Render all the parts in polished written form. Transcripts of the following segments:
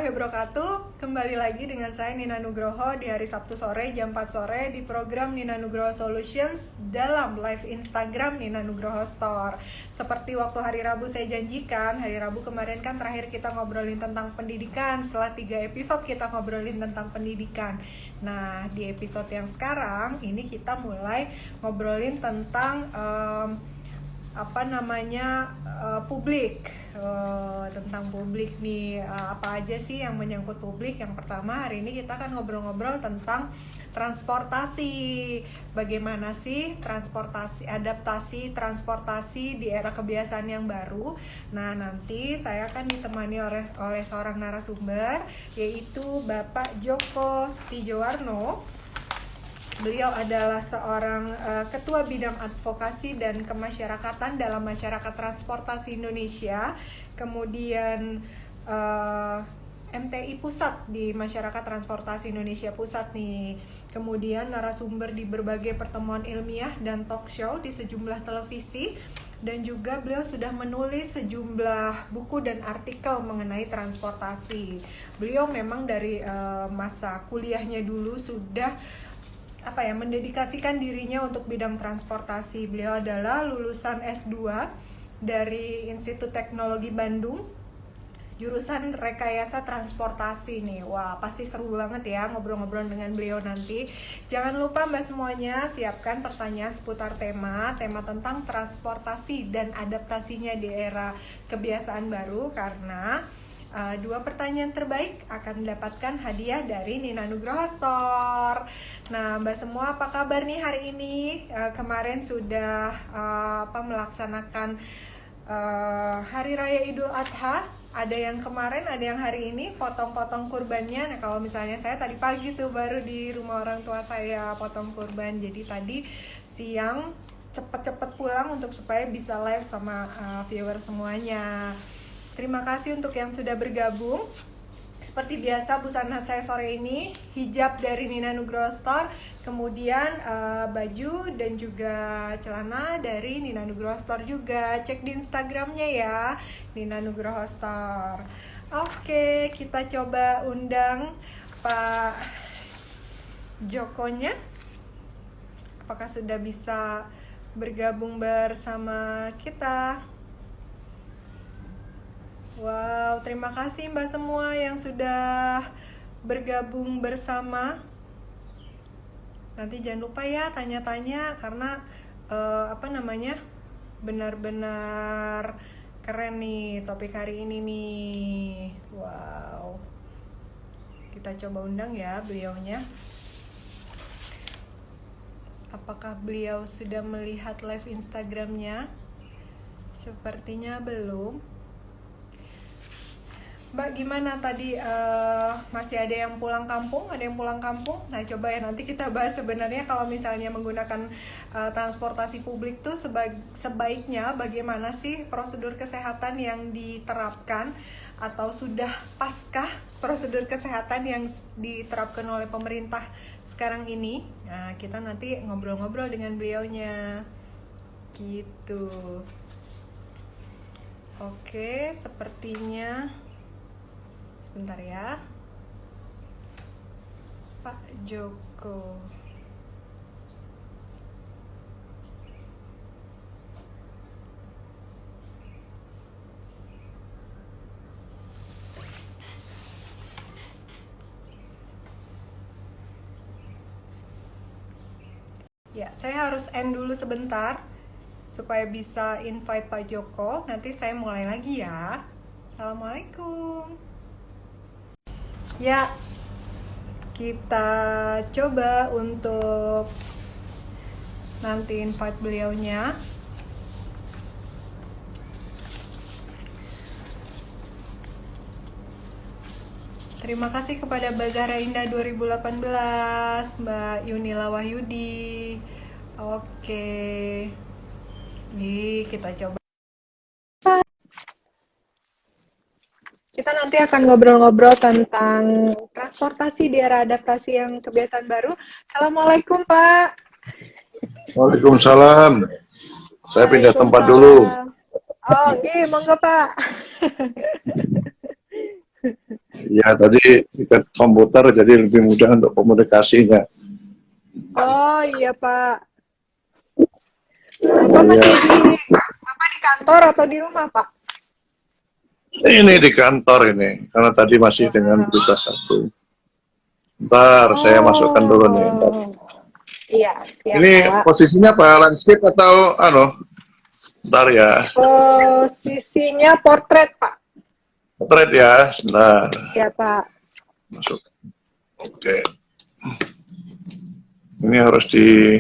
warahmatullahi wabarakatuh. Kembali lagi dengan saya Nina Nugroho di hari Sabtu sore jam 4 sore di program Nina Nugroho Solutions dalam live Instagram Nina Nugroho Store. Seperti waktu hari Rabu saya janjikan, hari Rabu kemarin kan terakhir kita ngobrolin tentang pendidikan. Setelah 3 episode kita ngobrolin tentang pendidikan. Nah, di episode yang sekarang ini kita mulai ngobrolin tentang publik. Tentang publik nih, apa aja sih yang menyangkut publik. Yang pertama, hari ini kita akan ngobrol-ngobrol tentang transportasi. Bagaimana sih adaptasi transportasi di era kebiasaan yang baru. Nah, nanti saya akan ditemani oleh seorang narasumber, yaitu Bapak Joko Setijowarno. Beliau adalah seorang ketua bidang advokasi dan kemasyarakatan dalam masyarakat transportasi Indonesia. Kemudian MTI Pusat di Masyarakat Transportasi Indonesia Pusat nih. Kemudian narasumber di berbagai pertemuan ilmiah dan talk show di sejumlah televisi. Dan juga beliau sudah menulis sejumlah buku dan artikel mengenai transportasi. Beliau memang dari masa kuliahnya dulu sudah mendedikasikan dirinya untuk bidang transportasi. Beliau adalah lulusan S2 dari Institut Teknologi Bandung, jurusan Rekayasa Transportasi nih. Wah, pasti seru banget ya ngobrol-ngobrol dengan beliau nanti. Jangan lupa Mbak semuanya siapkan pertanyaan seputar tema tentang transportasi dan adaptasinya di era kebiasaan baru, karena 2 pertanyaan terbaik akan mendapatkan hadiah dari Nina Nugroho Store. Nah, Mbak semua apa kabar nih hari ini? Kemarin sudah melaksanakan Hari Raya Idul Adha. Ada yang kemarin, ada yang hari ini potong-potong kurbannya. Nah, kalau misalnya saya tadi pagi tuh baru di rumah orang tua saya potong kurban. Jadi tadi siang cepet-cepet pulang untuk supaya bisa live sama viewer semuanya. Terima kasih untuk yang sudah bergabung. Seperti biasa, busana saya sore ini hijab dari Nina Nugroho Store, kemudian baju dan juga celana dari Nina Nugroho Store juga. Cek di Instagramnya ya, Nina Nugroho Store. Oke, kita coba undang Pak Jokonya. Apakah sudah bisa bergabung bersama kita? Wow, terima kasih Mbak semua yang sudah bergabung bersama. Nanti jangan lupa ya tanya-tanya, karena benar-benar keren nih topik hari ini nih. Wow, kita coba undang ya beliaunya. Apakah beliau sudah melihat live Instagramnya? Sepertinya belum. Mbak, gimana tadi, masih ada yang pulang kampung? Ada yang pulang kampung? Nah, coba ya nanti kita bahas sebenarnya kalau misalnya menggunakan transportasi publik tuh sebaiknya bagaimana sih prosedur kesehatan yang diterapkan, atau sudah paskah prosedur kesehatan yang diterapkan oleh pemerintah sekarang ini. Nah, kita nanti ngobrol-ngobrol dengan beliaunya gitu. Oke, sepertinya sebentar ya, Pak Joko. Ya, saya harus end dulu sebentar supaya bisa invite Pak Joko. Nanti saya mulai lagi ya. Assalamualaikum. Ya, kita coba untuk nanti invite beliaunya. Terima kasih kepada Mbak Zahra Indah 2018, Mbak Yunila Wahyudi. Oke, nih kita coba. Kita nanti akan ngobrol-ngobrol tentang transportasi di era adaptasi yang kebiasaan baru. Assalamualaikum, Pak. Waalaikumsalam. Saya pindah tempat dulu. Oh, oke, monggo Pak. Ya, tadi kita komputer jadi lebih mudah untuk komunikasinya. Oh iya Pak. Bapak Iya, masih Bapak di kantor atau di rumah Pak? ini di kantor ini, karena tadi masih dengan Wah. berita satu. Ntar saya masukkan dulu nih. Ntar. Oh, iya siap Ini Pak. posisinya apa? Landscape atau Ntar ya. Posisinya portrait Pak. Potret ya, sebentar. Ya Pak. Masuk. Oke. Ini harus di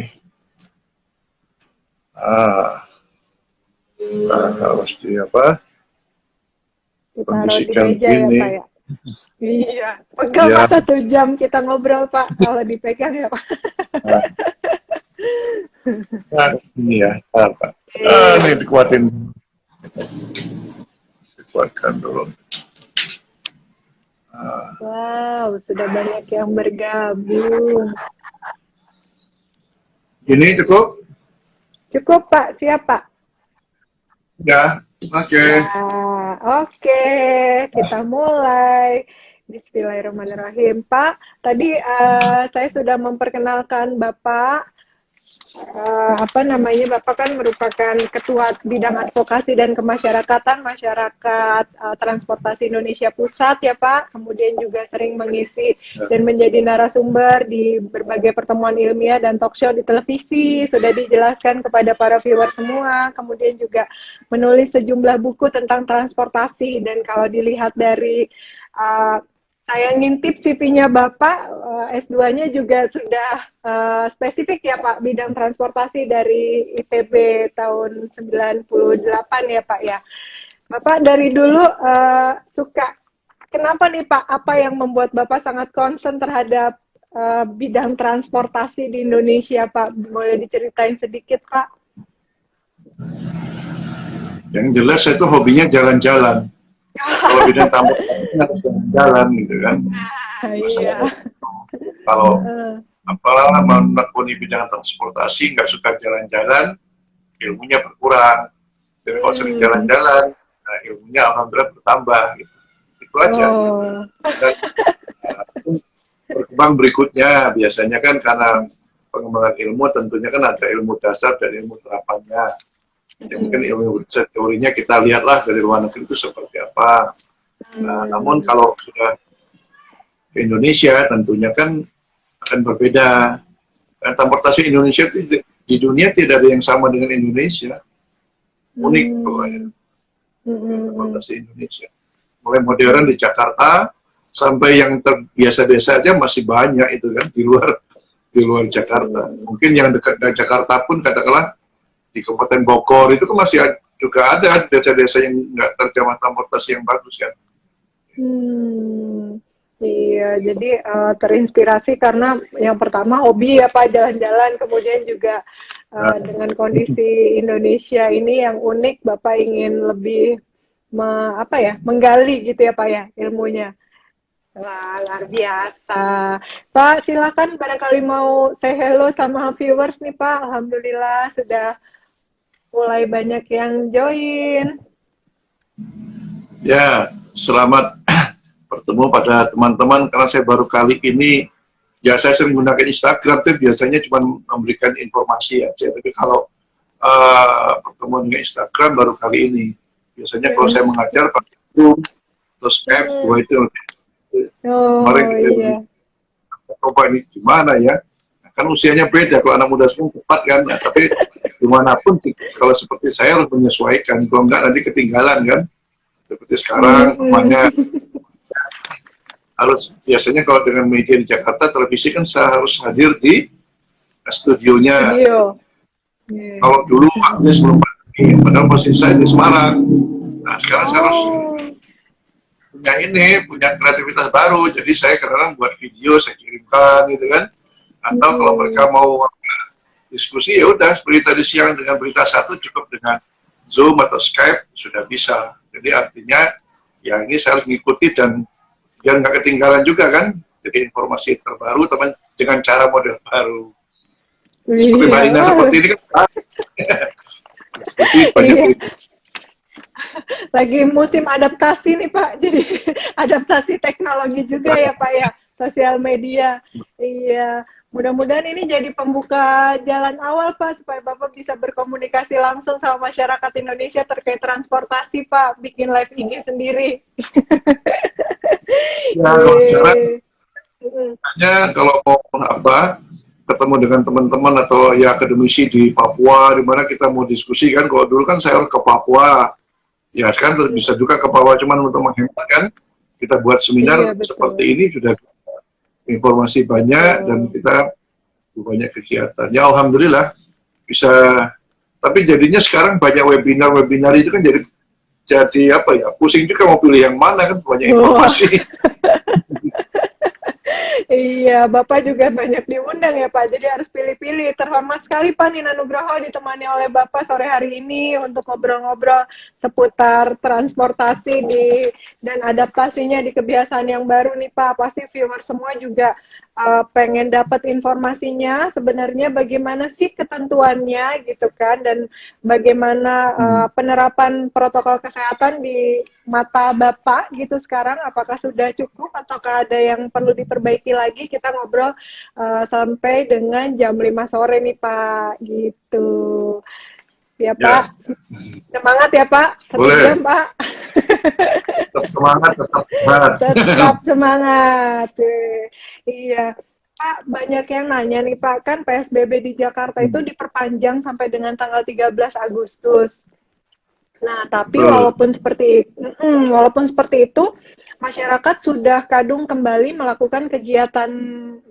harus di apa? Ditaruh di Kondisikan meja ya Pak begini. ya. Iya. Pegel Ya. Pak 1 jam kita ngobrol Pak kalau dipegang ya Pak. Nah, ini ya, apa? Ini dikuatkan dulu. Wow, sudah banyak yang bergabung. Ini cukup? Cukup Pak, siap Pak. Ya, oke. Ya, oke, kita mulai. Bismillahirrahmanirrahim. Pak, tadi saya sudah memperkenalkan Bapak. Apa namanya, Bapak kan merupakan Ketua Bidang Advokasi dan Kemasyarakatan Masyarakat Transportasi Indonesia Pusat ya Pak. Kemudian juga sering mengisi dan menjadi narasumber di berbagai pertemuan ilmiah dan talk show di televisi. Sudah dijelaskan kepada para viewer semua. Kemudian juga menulis sejumlah buku tentang transportasi. Dan kalau dilihat dari saya ngintip CV-nya Bapak, S2-nya juga sudah spesifik ya Pak, bidang transportasi dari ITB tahun 98 ya Pak ya. Bapak dari dulu suka, kenapa nih Pak, apa yang membuat Bapak sangat concern terhadap bidang transportasi di Indonesia Pak? Boleh diceritain sedikit Pak? Yang jelas saya itu hobinya jalan-jalan. Kalau bidang tamu harus jalan-jalan gitu kan. Iya. Kalau menekuni bidang transportasi nggak suka jalan-jalan, ilmunya berkurang. Tapi kalau sering jalan-jalan, nah, ilmunya alhamdulillah bertambah. Gitu. Itu aja. Dan, berkembang berikutnya biasanya kan karena pengembangan ilmu tentunya kan ada ilmu dasar dan ilmu terapannya. Ya, mungkin ilmu teorinya kita lihatlah dari luar negeri itu seperti apa. Nah, namun kalau sudah ke Indonesia tentunya kan akan berbeda. Dan transportasi Indonesia itu di dunia tidak ada yang sama dengan Indonesia. Unik pokoknya. Transportasi Indonesia. Mulai modern di Jakarta sampai yang terbiasa-biasa aja masih banyak itu kan di luar Jakarta. Mungkin yang dekat dengan Jakarta pun katakanlah di Kabupaten Bogor itu kan masih juga ada desa-desa yang nggak terjamah transportasi yang bagus kan. Iya, jadi terinspirasi karena yang pertama hobi ya Pak, jalan-jalan, kemudian juga dengan kondisi Indonesia ini yang unik, Bapak ingin lebih menggali gitu ya Pak ya ilmunya. Wah, luar biasa. Pak, silakan barangkali mau say hello sama viewers nih Pak. Alhamdulillah sudah mulai banyak yang join. Ya, selamat bertemu pada teman-teman karena saya baru kali ini, ya saya sering menggunakan Instagram tuh biasanya cuma memberikan informasi aja, tapi kalau pertemuan dengan Instagram baru kali ini. Biasanya kalau saya mengajar pakai Zoom atau Skype, itu lebih. Kemarin kita coba ini gimana ya? Kan usianya beda, kalau anak muda semua cepat kan, ya, tapi dimanapun kalau seperti saya harus menyesuaikan, kalau enggak nanti ketinggalan kan, seperti sekarang namanya harus biasanya kalau dengan media di Jakarta televisi kan saya harus hadir di studionya. Kalau dulu waktunya sebelum pandemi, padahal posisi saya di Semarang. Nah sekarang saya harus punya kreativitas baru, jadi saya kadang-kadang buat video saya kirimkan gitu kan. Atau kalau mereka mau diskusi ya udah seperti tadi siang dengan berita satu cukup dengan Zoom atau Skype sudah bisa. Jadi artinya ya ini saya harus mengikuti dan biar nggak ketinggalan juga kan. Jadi informasi terbaru teman dengan cara model baru. Seperti Mbak Dina seperti ini kan. Diskusi banyak. Lagi musim adaptasi nih Pak, jadi adaptasi teknologi juga ya Pak ya, sosial media. Iya, mudah-mudahan ini jadi pembuka jalan awal Pak, supaya Bapak bisa berkomunikasi langsung sama masyarakat Indonesia terkait transportasi Pak, bikin live IG sendiri. Ya, kalau sekarang Iya. hanya kalau mau apa ketemu dengan teman-teman atau ya akademisi di Papua, di mana kita mau diskusi kan. Kalau dulu kan saya ke Papua, ya sekarang bisa juga ke Papua, cuman untuk menghemat kan, kita buat Iya seminar betul. seperti ini sudah informasi banyak dan Betul. kita banyak kegiatan. Ya alhamdulillah bisa. Tapi jadinya sekarang banyak webinar itu kan jadi apa ya? Pusing juga mau pilih yang mana kan banyak Wah. informasi. Iya, Bapak juga banyak diundang ya Pak, jadi harus pilih-pilih. Terhormat sekali Pak Nina Nugroho ditemani oleh Bapak sore hari ini untuk ngobrol-ngobrol seputar transportasi dan adaptasinya di kebiasaan yang baru nih Pak. Pasti viewer semua juga pengen dapat informasinya sebenarnya bagaimana sih ketentuannya gitu kan, dan bagaimana penerapan protokol kesehatan di mata Bapak gitu sekarang, apakah sudah cukup ataukah ada yang perlu diperbaiki lagi. Kita ngobrol sampai dengan jam 5 sore nih Pak gitu ya Ya, Pak, semangat ya Pak, 1 jam boleh. Pak. Tetap semangat, tetap sehat. Tetap semangat. Iya Pak, banyak yang nanya nih Pak, kan PSBB di Jakarta itu diperpanjang sampai dengan tanggal 13 Agustus. Nah, tapi Betul. walaupun seperti itu, masyarakat sudah kadung kembali melakukan kegiatan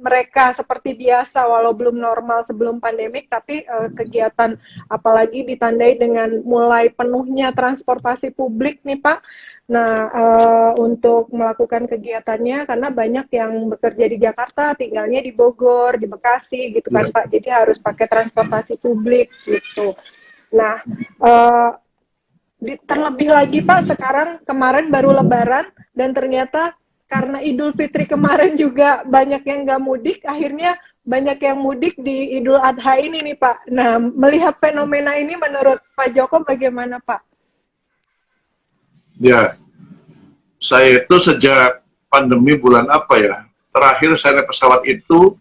mereka seperti biasa, walau belum normal sebelum pandemik, tapi kegiatan apalagi ditandai dengan mulai penuhnya transportasi publik nih Pak. Nah, untuk melakukan kegiatannya, karena banyak yang bekerja di Jakarta, tinggalnya di Bogor, di Bekasi, gitu kan Ya. Pak. Jadi harus pakai transportasi publik gitu. Nah, eh, terlebih lagi Pak, sekarang kemarin baru Lebaran dan ternyata karena Idul Fitri kemarin juga banyak yang nggak mudik, akhirnya banyak yang mudik di Idul Adha ini nih Pak. Nah, melihat fenomena ini menurut Pak Joko bagaimana Pak? Ya, saya itu sejak pandemi bulan apa ya? Terakhir saya naik pesawat itu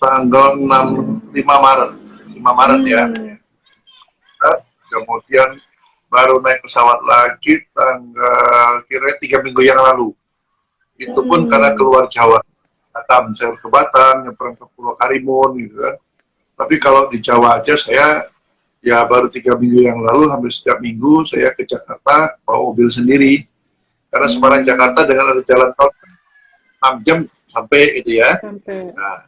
tanggal 5 Maret. 5 Maret ya. Hmm. Kemudian baru naik pesawat lagi tanggal kira 3 minggu yang lalu. Itu pun karena Hmm. keluar Jawa. Batam, saya ke Batam, nyebrang ke Pulau Karimun gitu kan. Tapi kalau di Jawa aja saya ya baru 3 minggu yang lalu, hampir setiap minggu saya ke Jakarta bawa mobil sendiri. Karena Semarang Jakarta dengan ada jalan tol 6 jam sampai itu ya. Sampai. Nah,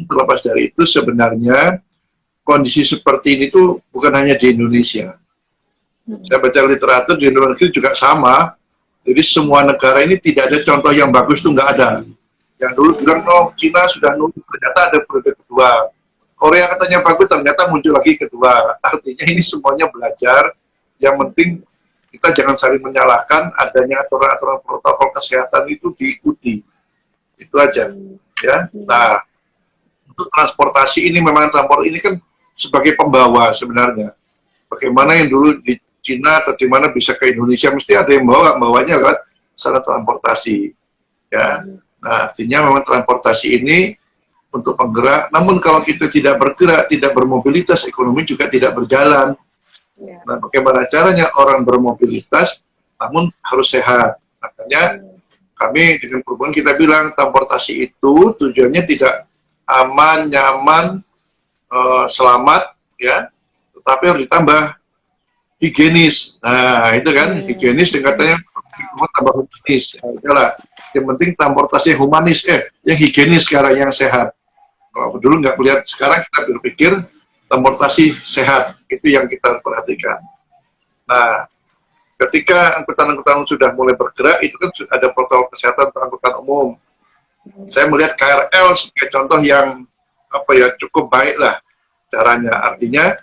terlepas dari itu sebenarnya kondisi seperti ini tuh bukan hanya di Indonesia. Saya baca literatur di luar negeri juga sama. Jadi semua negara ini tidak ada contoh yang bagus tuh nggak ada. Yang dulu bilang no, Cina sudah nunggu, ternyata ada periode kedua. Korea katanya bagus, ternyata muncul lagi kedua. Artinya ini semuanya belajar. Yang penting kita jangan saling menyalahkan, adanya aturan-aturan protokol kesehatan itu diikuti. Itu aja. Ya. Nah, untuk transportasi ini memang transport ini kan sebagai pembawa sebenarnya. Bagaimana yang dulu di Cina atau di mana bisa ke Indonesia, mesti ada yang bawanya kan sarana transportasi. Ya. Nah, artinya memang transportasi ini untuk penggerak, namun kalau kita tidak bergerak, tidak bermobilitas, ekonomi juga tidak berjalan. Nah, bagaimana caranya orang bermobilitas, namun harus sehat. Makanya kami dengan perubahan kita bilang transportasi itu tujuannya tidak aman, nyaman, selamat, ya, tetapi harus ditambah higienis. Nah, itu kan higienis dan katanya tambah humanis. Ya, yang penting transportasi humanis, yang higienis sekarang yang sehat. Kalau dulu nggak melihat, sekarang kita berpikir transportasi sehat, itu yang kita perhatikan. Nah, ketika angkutan-angkutan sudah mulai bergerak, itu kan ada protokol kesehatan untuk angkutan umum. Saya melihat KRL sebagai contoh yang apa ya cukup baik lah caranya. Artinya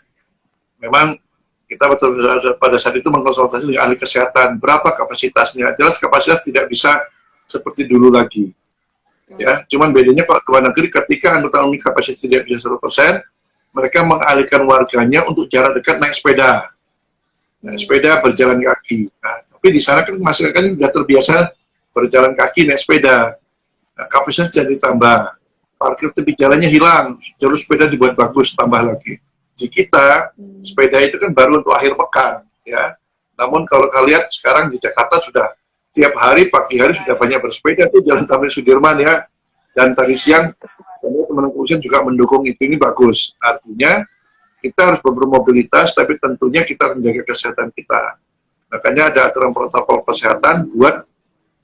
memang kita betul pada saat itu mengkonsultasi dengan ahli kesehatan berapa kapasitasnya. Jelas kapasitas tidak bisa seperti dulu lagi. Ya, cuman bedanya kalau ke luar negeri ketika angkutan umum kapasitas tidak bisa 100%, mereka mengalihkan warganya untuk jarak dekat naik sepeda. Nah, sepeda berjalan kaki. Nah, tapi di sana kan masyarakat sudah terbiasa berjalan kaki naik sepeda. Nah, kapasitas jadi tambah. Parkir tepi jalannya hilang, jalur sepeda dibuat bagus, tambah lagi. Di kita, sepeda itu kan baru untuk akhir pekan, ya. Namun kalau kalian sekarang di Jakarta sudah tiap hari, pagi hari sudah banyak bersepeda tuh Jalan Tamrin Sudirman ya. Dan tadi siang, teman-teman kepolisian juga mendukung itu, ini bagus. Artinya, kita harus bermobilitas, tapi tentunya kita menjaga kesehatan kita. Makanya ada aturan protokol kesehatan buat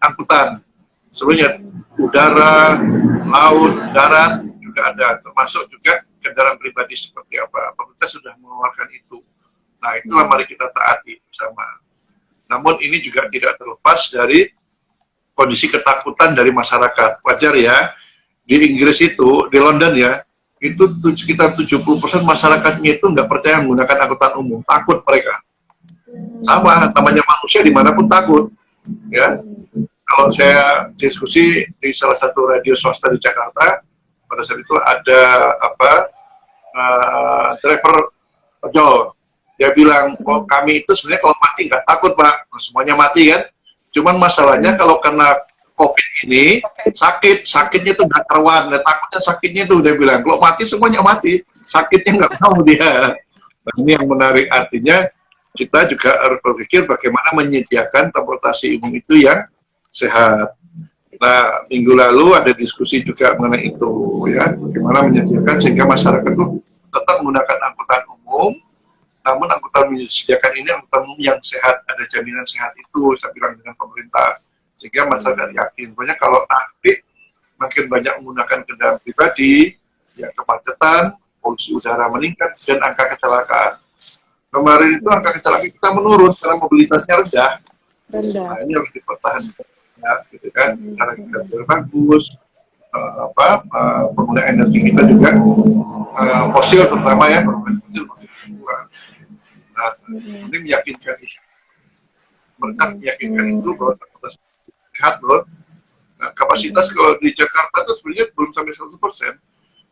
angkutan. Sebenarnya udara, laut, darat juga ada, termasuk juga kendaraan pribadi seperti apa. Pemerintah sudah mengeluarkan itu. Nah, itulah mari kita taati bersama. Namun ini juga tidak terlepas dari kondisi ketakutan dari masyarakat. Wajar ya, di Inggris itu, di London ya, itu sekitar 70% masyarakatnya itu nggak percaya menggunakan angkutan umum, takut mereka. Sama, namanya manusia dimanapun takut. Ya, kalau saya diskusi di salah satu radio swasta di Jakarta, pada saat itu ada driver ojol. Dia bilang, oh, kami itu sebenarnya kalau mati nggak takut Pak, semuanya mati kan. Cuman masalahnya kalau kena COVID ini sakitnya itu nggak karuan, takutnya sakitnya itu dia bilang, kalau mati semuanya mati, sakitnya nggak mau dia. Nah, ini yang menarik, artinya kita juga harus berpikir bagaimana menyediakan transportasi umum itu yang sehat. Nah, minggu lalu ada diskusi juga mengenai itu, ya, bagaimana menyediakan sehingga masyarakat itu tetap menggunakan angkutan umum, namun angkutan menyediakan ini angkutan umum yang sehat, ada jaminan sehat itu, saya bilang dengan pemerintah. Sehingga masyarakat yakin, banyak kalau nanti makin banyak menggunakan kendaraan pribadi, ya kemacetan, polusi udara meningkat, dan angka kecelakaan. Kemarin itu angka kecelakaan kita menurun karena mobilitasnya rendah. Nah, ini harus dipertahankan, ya, gitu kan. Cara kita bagus, penggunaan energi kita juga fosil terutama ya, fosil kurang. Nah, ini meyakinkan, pemerintah meyakinkan itu bahwa sehat loh. Nah, kapasitas kalau di Jakarta itu sebenarnya belum sampai 100%.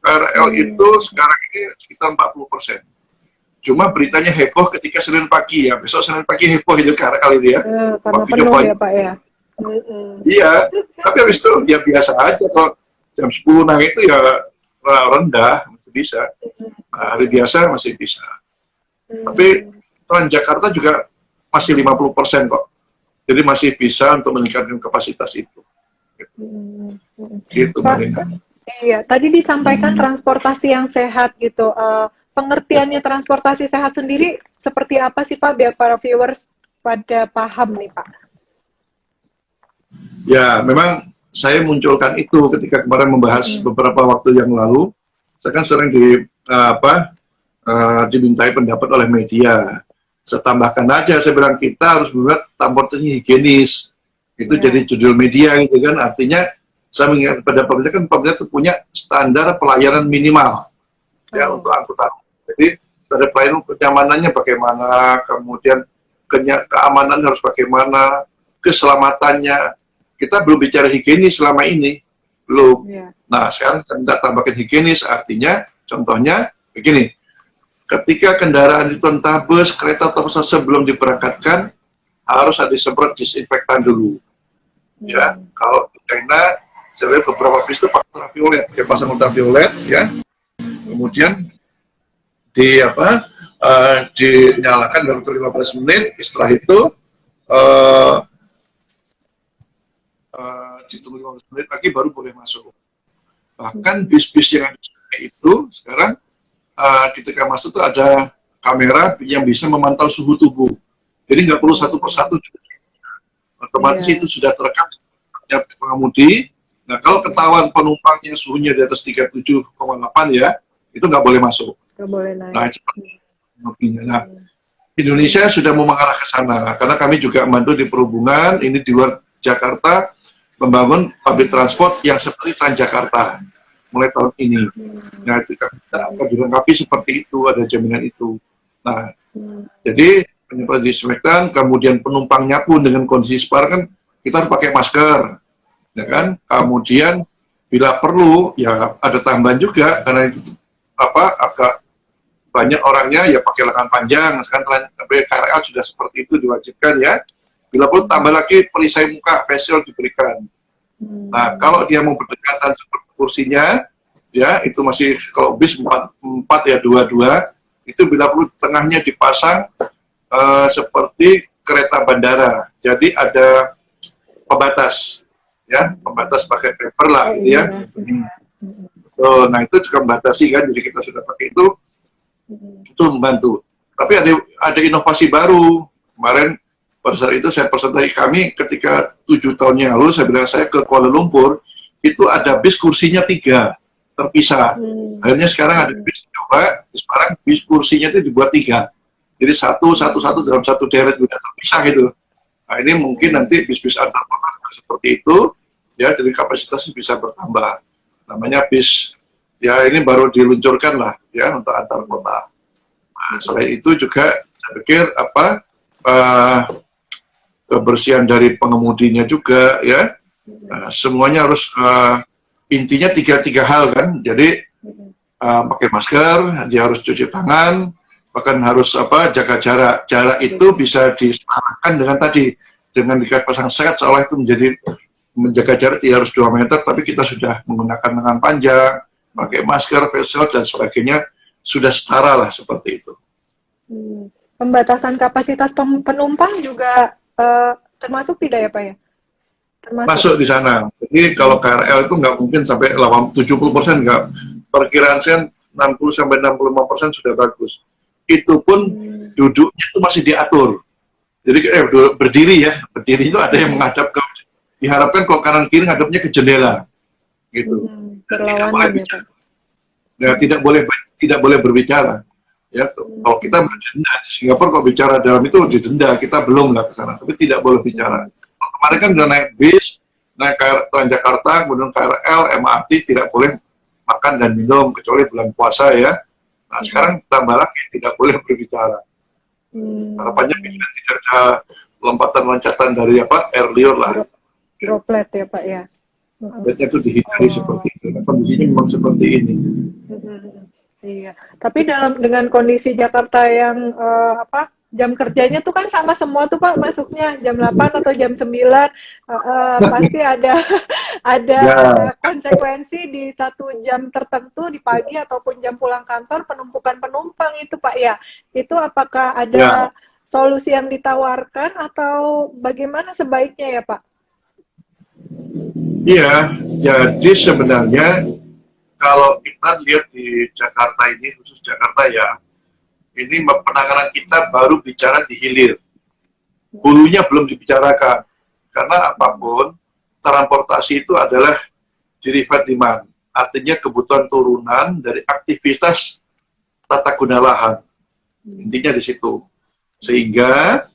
KRL itu sekarang ini sekitar 40%. Cuma beritanya heboh ketika Senin pagi ya. Besok Senin pagi heboh itu KRL itu ya. Karena penuh ya Pak ya. Iya, tapi habis itu ya biasa aja. Kalau jam 10 naik itu ya rendah, masih bisa. Nah, hari biasa masih bisa. Tapi Transjakarta juga masih 50% kok. Jadi masih bisa untuk meningkatkan kapasitas itu. Gitu, Pak, iya, tadi disampaikan transportasi yang sehat gitu. Pengertiannya transportasi sehat sendiri seperti apa sih Pak, biar para viewers pada paham nih Pak? Ya, memang saya munculkan itu ketika kemarin membahas beberapa waktu yang lalu. Saya kan sering dimintai pendapat oleh media. Saya tambahkan aja, saya bilang kita harus membuat transportasi higienis. Itu jadi judul media gitu kan. Artinya saya mengingat pada pemerintah kan pemerintah punya standar pelayanan minimal ya untuk angkutan. Jadi standar pelayanan kenyamanannya bagaimana, kemudian keamanan harus bagaimana, keselamatannya. Kita belum bicara higienis selama ini, belum. Nah, sekarang kita tambahkan higienis, artinya contohnya begini. Ketika kendaraan itu entah bus, kereta atau pesawat sebelum diberangkatkan harus ada disemprot disinfektan dulu. Ya, kalau di China, saya lihat beberapa bis itu pakai ultraviolet, dia pasang ultraviolet, ya. Kemudian dinyalakan dalam 15 menit. Setelah itu ditunggu 15 menit lagi baru boleh masuk. Bahkan bis-bis yang itu sekarang ketika masuk itu ada kamera yang bisa memantau suhu tubuh. Jadi nggak perlu satu persatu. Otomatis itu sudah terekam pengemudi. Nah, kalau ketahuan penumpangnya suhunya di atas 37,8 ya, itu nggak boleh masuk. Nggak boleh naik. Nah, Indonesia sudah mau mengarah ke sana. Karena kami juga membantu di perhubungan, ini di luar Jakarta, membangun public transport yang seperti Transjakarta mulai tahun ini. Nah, itu kita akan dilengkapi seperti itu, ada jaminan itu. Nah, jadi penyemprotan disinfektan, kemudian penumpangnya pun dengan kondisi sekarang kan kita harus pakai masker, ya kan? Kemudian bila perlu ya ada tambahan juga karena itu agak banyak orangnya ya pakai lengan panjang. Sekarang KRL sudah seperti itu diwajibkan ya. Bila perlu tambah lagi perisai muka, facial diberikan. Nah, kalau dia mau berdekatan seperti kursinya, ya itu masih kalau bis 4 ya 2-2, itu bila perlu tengahnya dipasang seperti kereta bandara. Jadi ada pembatas, ya pembatas pakai paper lah, gitu ya. Nah itu juga membatasi kan, jadi kita sudah pakai itu membantu. Tapi ada inovasi baru kemarin. Pada saat itu saya presentasi kami ketika 7 tahun yang lalu, saya bilang saya ke Kuala Lumpur, itu ada bis kursinya 3, terpisah. Akhirnya sekarang ada bis coba, sekarang bis kursinya itu dibuat 3. Jadi satu dalam satu deret juga terpisah gitu. Nah ini mungkin nanti bis-bis antar kota seperti itu, ya jadi kapasitasnya bisa bertambah. Namanya bis, ya ini baru diluncurkan lah, ya untuk antar kota. Nah, selain itu juga saya pikir kebersihan dari pengemudinya juga ya, semuanya harus intinya tiga hal kan, jadi pakai masker, dia harus cuci tangan, bahkan harus jaga jarak itu bisa disamakan dengan tadi, dengan dipasang sekat seolah itu menjaga jarak tidak harus 2 meter, tapi kita sudah menggunakan lengan panjang, pakai masker, face shield dan sebagainya, sudah setara lah seperti itu. Pembatasan kapasitas penumpang juga termasuk tidak ya Pak ya? Masuk di sana. Jadi kalau KRL itu nggak mungkin sampai 70%, nggak. Perkiraan saya 60-65% sudah bagus. Itu pun duduknya itu masih diatur. Jadi berdiri itu ada yang menghadap ke, diharapkan kalau kanan kiri ngadapnya ke jendela, gitu. Tidak boleh bicara. Ya, tidak boleh berbicara. Ya, kalau kita berdenda di Singapura, kalau bicara dalam itu didenda, kita belum lah ke sana, tapi tidak boleh bicara. Kemarin kan udah naik bis, naik Transjakarta, kemudian KRL, MRT, tidak boleh makan dan minum, kecuali bulan puasa ya. Nah sekarang tambah lagi, tidak boleh berbicara. Harapannya tidak ada lompatan-loncatan dari air liur lah. Droplet ya Pak ya. Dropletnya itu dihindari seperti itu. Nah, kondisinya memang seperti ini. Iya, tapi dengan kondisi Jakarta yang jam kerjanya tuh kan sama semua tuh Pak, masuknya jam 8 atau jam 9, pasti ada konsekuensi di 1 jam tertentu di pagi ataupun jam pulang kantor penumpukan penumpang itu Pak ya. Itu apakah ada solusi yang ditawarkan atau bagaimana sebaiknya ya Pak? Iya, jadi sebenarnya kalau kita lihat di Jakarta ini, khusus Jakarta ya, ini penanganan kita baru bicara di hilir. Hulunya belum dibicarakan. Karena apapun, transportasi itu adalah derivat demand. Artinya kebutuhan turunan dari aktivitas tata guna lahan. Intinya di situ. Sehingga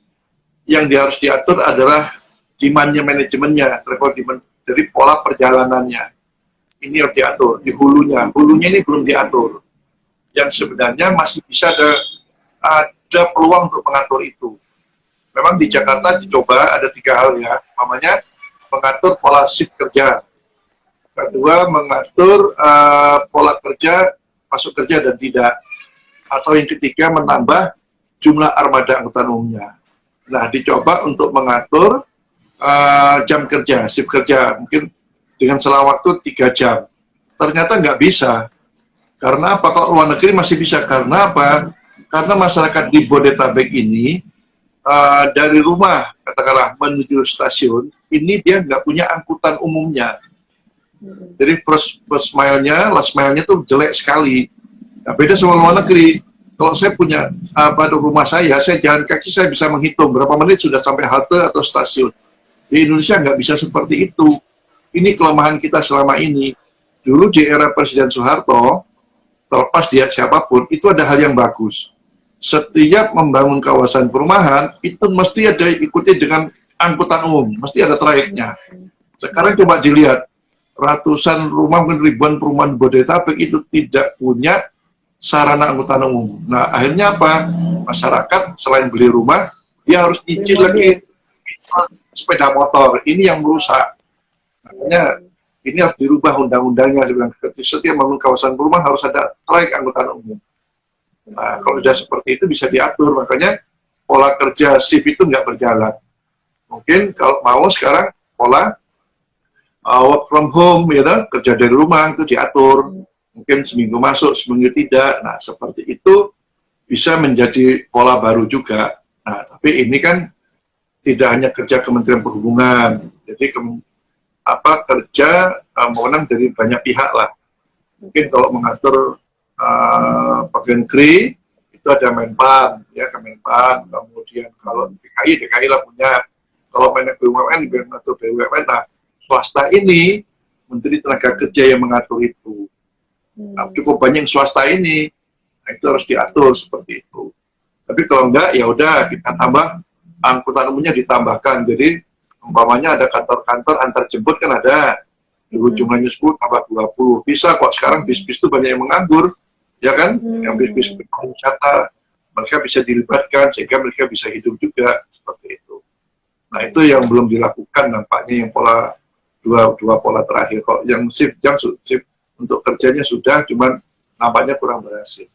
yang harus diatur adalah demand-nya, manajemennya, travel demand, dari pola perjalanannya. Ini harus diatur di hulunya. Hulunya ini belum diatur. Yang sebenarnya masih bisa ada peluang untuk mengatur itu. Memang di Jakarta dicoba ada 3 hal ya. Namanya mengatur pola shift kerja. Kedua, mengatur pola kerja, masuk kerja dan tidak. Atau yang ketiga, menambah jumlah armada angkutan umumnya. Nah, dicoba untuk mengatur jam kerja, shift kerja. Mungkin dengan selang waktu 3 jam. Ternyata nggak bisa. Karena apa? Kalau luar negeri masih bisa. Karena apa? Karena masyarakat di Bodetabek ini, dari rumah, katakanlah menuju stasiun, ini dia nggak punya angkutan umumnya. Jadi first mile-nya, last mile-nya tuh jelek sekali. Nah, beda sama luar negeri. Kalau saya punya pada rumah saya jalan kaki, saya bisa menghitung berapa menit sudah sampai halte atau stasiun. Di Indonesia nggak bisa seperti itu. Ini kelemahan kita selama ini. Dulu di era Presiden Soeharto, terlepas dia siapapun, itu ada hal yang bagus. Setiap membangun kawasan perumahan, itu mesti ada ikuti dengan angkutan umum, mesti ada trayeknya. Sekarang coba dilihat, ratusan rumah, mungkin ribuan perumahan Bodetabek itu tidak punya sarana angkutan umum. Nah, akhirnya apa? Masyarakat selain beli rumah, dia harus nyicil lagi sepeda motor. Ini yang merusak. Makanya ini harus dirubah undang-undangnya. Setiap membangun kawasan perumahan harus ada trayek angkutan umum. Nah, kalau sudah seperti itu bisa diatur, makanya pola kerja shift itu nggak berjalan. Mungkin kalau mau sekarang pola work from home, ya kan? Kerja dari rumah itu diatur. Mungkin seminggu masuk, seminggu tidak. Nah, seperti itu bisa menjadi pola baru juga. Nah, tapi ini kan tidak hanya kerja Kementerian Perhubungan, jadi kerja mewenang dari banyak pihak lah. Mungkin kalau mengatur bagian negeri itu ada Menpan, ya Kemenpan. Kemudian kalau DKI lah punya. Kalau Menko BUMN mengatur BUMN. Nah, swasta ini Menteri Tenaga Kerja yang mengatur itu. Nah, cukup banyak swasta ini, nah, itu harus diatur seperti itu. Tapi kalau enggak, ya udah kita tambah angkutan umumnya ditambahkan. Jadi umpamanya ada kantor-kantor antar jemput kan ada, jumlahnya 10 tambah 20. Bisa kok, sekarang bis-bis itu banyak yang menganggur, ya kan? Yang bis-bis wisata, mereka bisa dilibatkan sehingga mereka bisa hidup juga seperti itu. Nah, itu yang belum dilakukan nampaknya, yang pola dua pola terakhir. Kok yang shift untuk kerjanya sudah, cuman nampaknya kurang berhasil.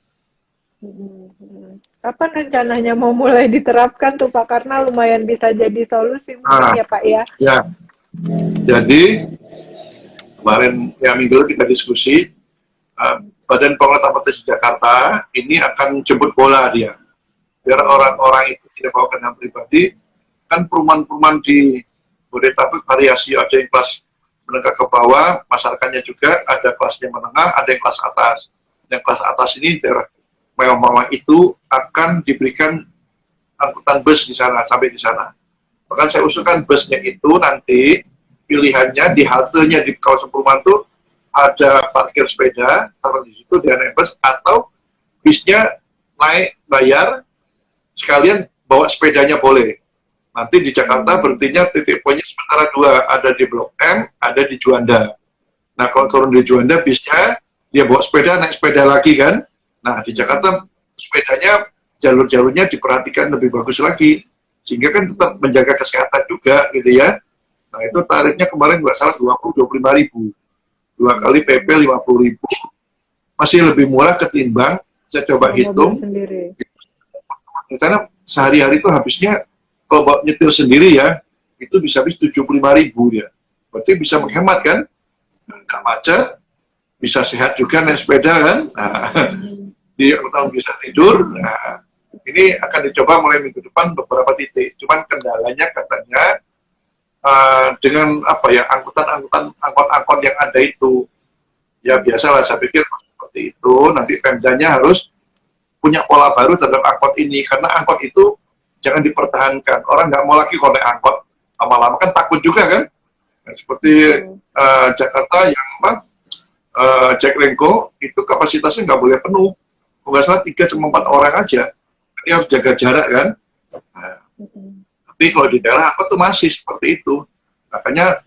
Kapan rencananya mau mulai diterapkan tuh Pak? Karena lumayan bisa jadi solusi mungkin ya Pak ya. Ya, jadi kemarin ya minggu lalu kita diskusi, Badan Pengelola Transportasi Jakarta ini akan jemput bola dia, biar orang-orang itu tidak bawa kendaraan pribadi. Kan perumahan-perumahan di Bodetabek variasi, ada yang kelas menengah ke bawah, masyarakatnya juga ada kelasnya menengah, ada yang kelas atas. Yang kelas atas ini daerah mewah-mewah itu akan diberikan angkutan bus di sana, sampai di sana. Bahkan saya usulkan busnya itu nanti pilihannya di haltenya di kawasan perumahan itu ada parkir sepeda, taruh di situ dia naik bus, atau bisnya naik bayar sekalian bawa sepedanya boleh. Nanti di Jakarta berhentinya titik poinnya sementara 2, ada di Blok M, ada di Juanda. Nah, kalau turun di Juanda bisnya dia bawa sepeda, naik sepeda lagi kan. Nah, di Jakarta sepedanya jalur-jalurnya diperhatikan lebih bagus lagi, sehingga kan tetap menjaga kesehatan juga gitu ya. Nah, itu tarifnya kemarin nggak salah 25 ribu, 2 kali PP 50 ribu, masih lebih murah ketimbang saya coba hitung karena sehari-hari itu habisnya kalau bawa nyetir sendiri ya itu bisa habis 75 ribu ya, berarti bisa menghemat kan, nggak macet, bisa sehat juga naik sepeda kan. Nah, di angkutan bisa tidur. Nah, ini akan dicoba mulai minggu depan beberapa titik. Cuman kendalanya katanya dengan apa ya, angkot yang ada itu ya biasalah, saya pikir seperti itu. Nanti Pemdanya harus punya pola baru terhadap angkot ini, karena angkot itu jangan dipertahankan. Orang nggak mau lagi kalau naik angkot, lama-lama kan takut juga kan. Nah, seperti Jakarta yang Jack Lengko itu kapasitasnya nggak boleh penuh, nggak salah 3 cuma 4 orang aja, ini harus jaga jarak kan. Nah, tapi kalau di daerah apa tuh masih seperti itu, makanya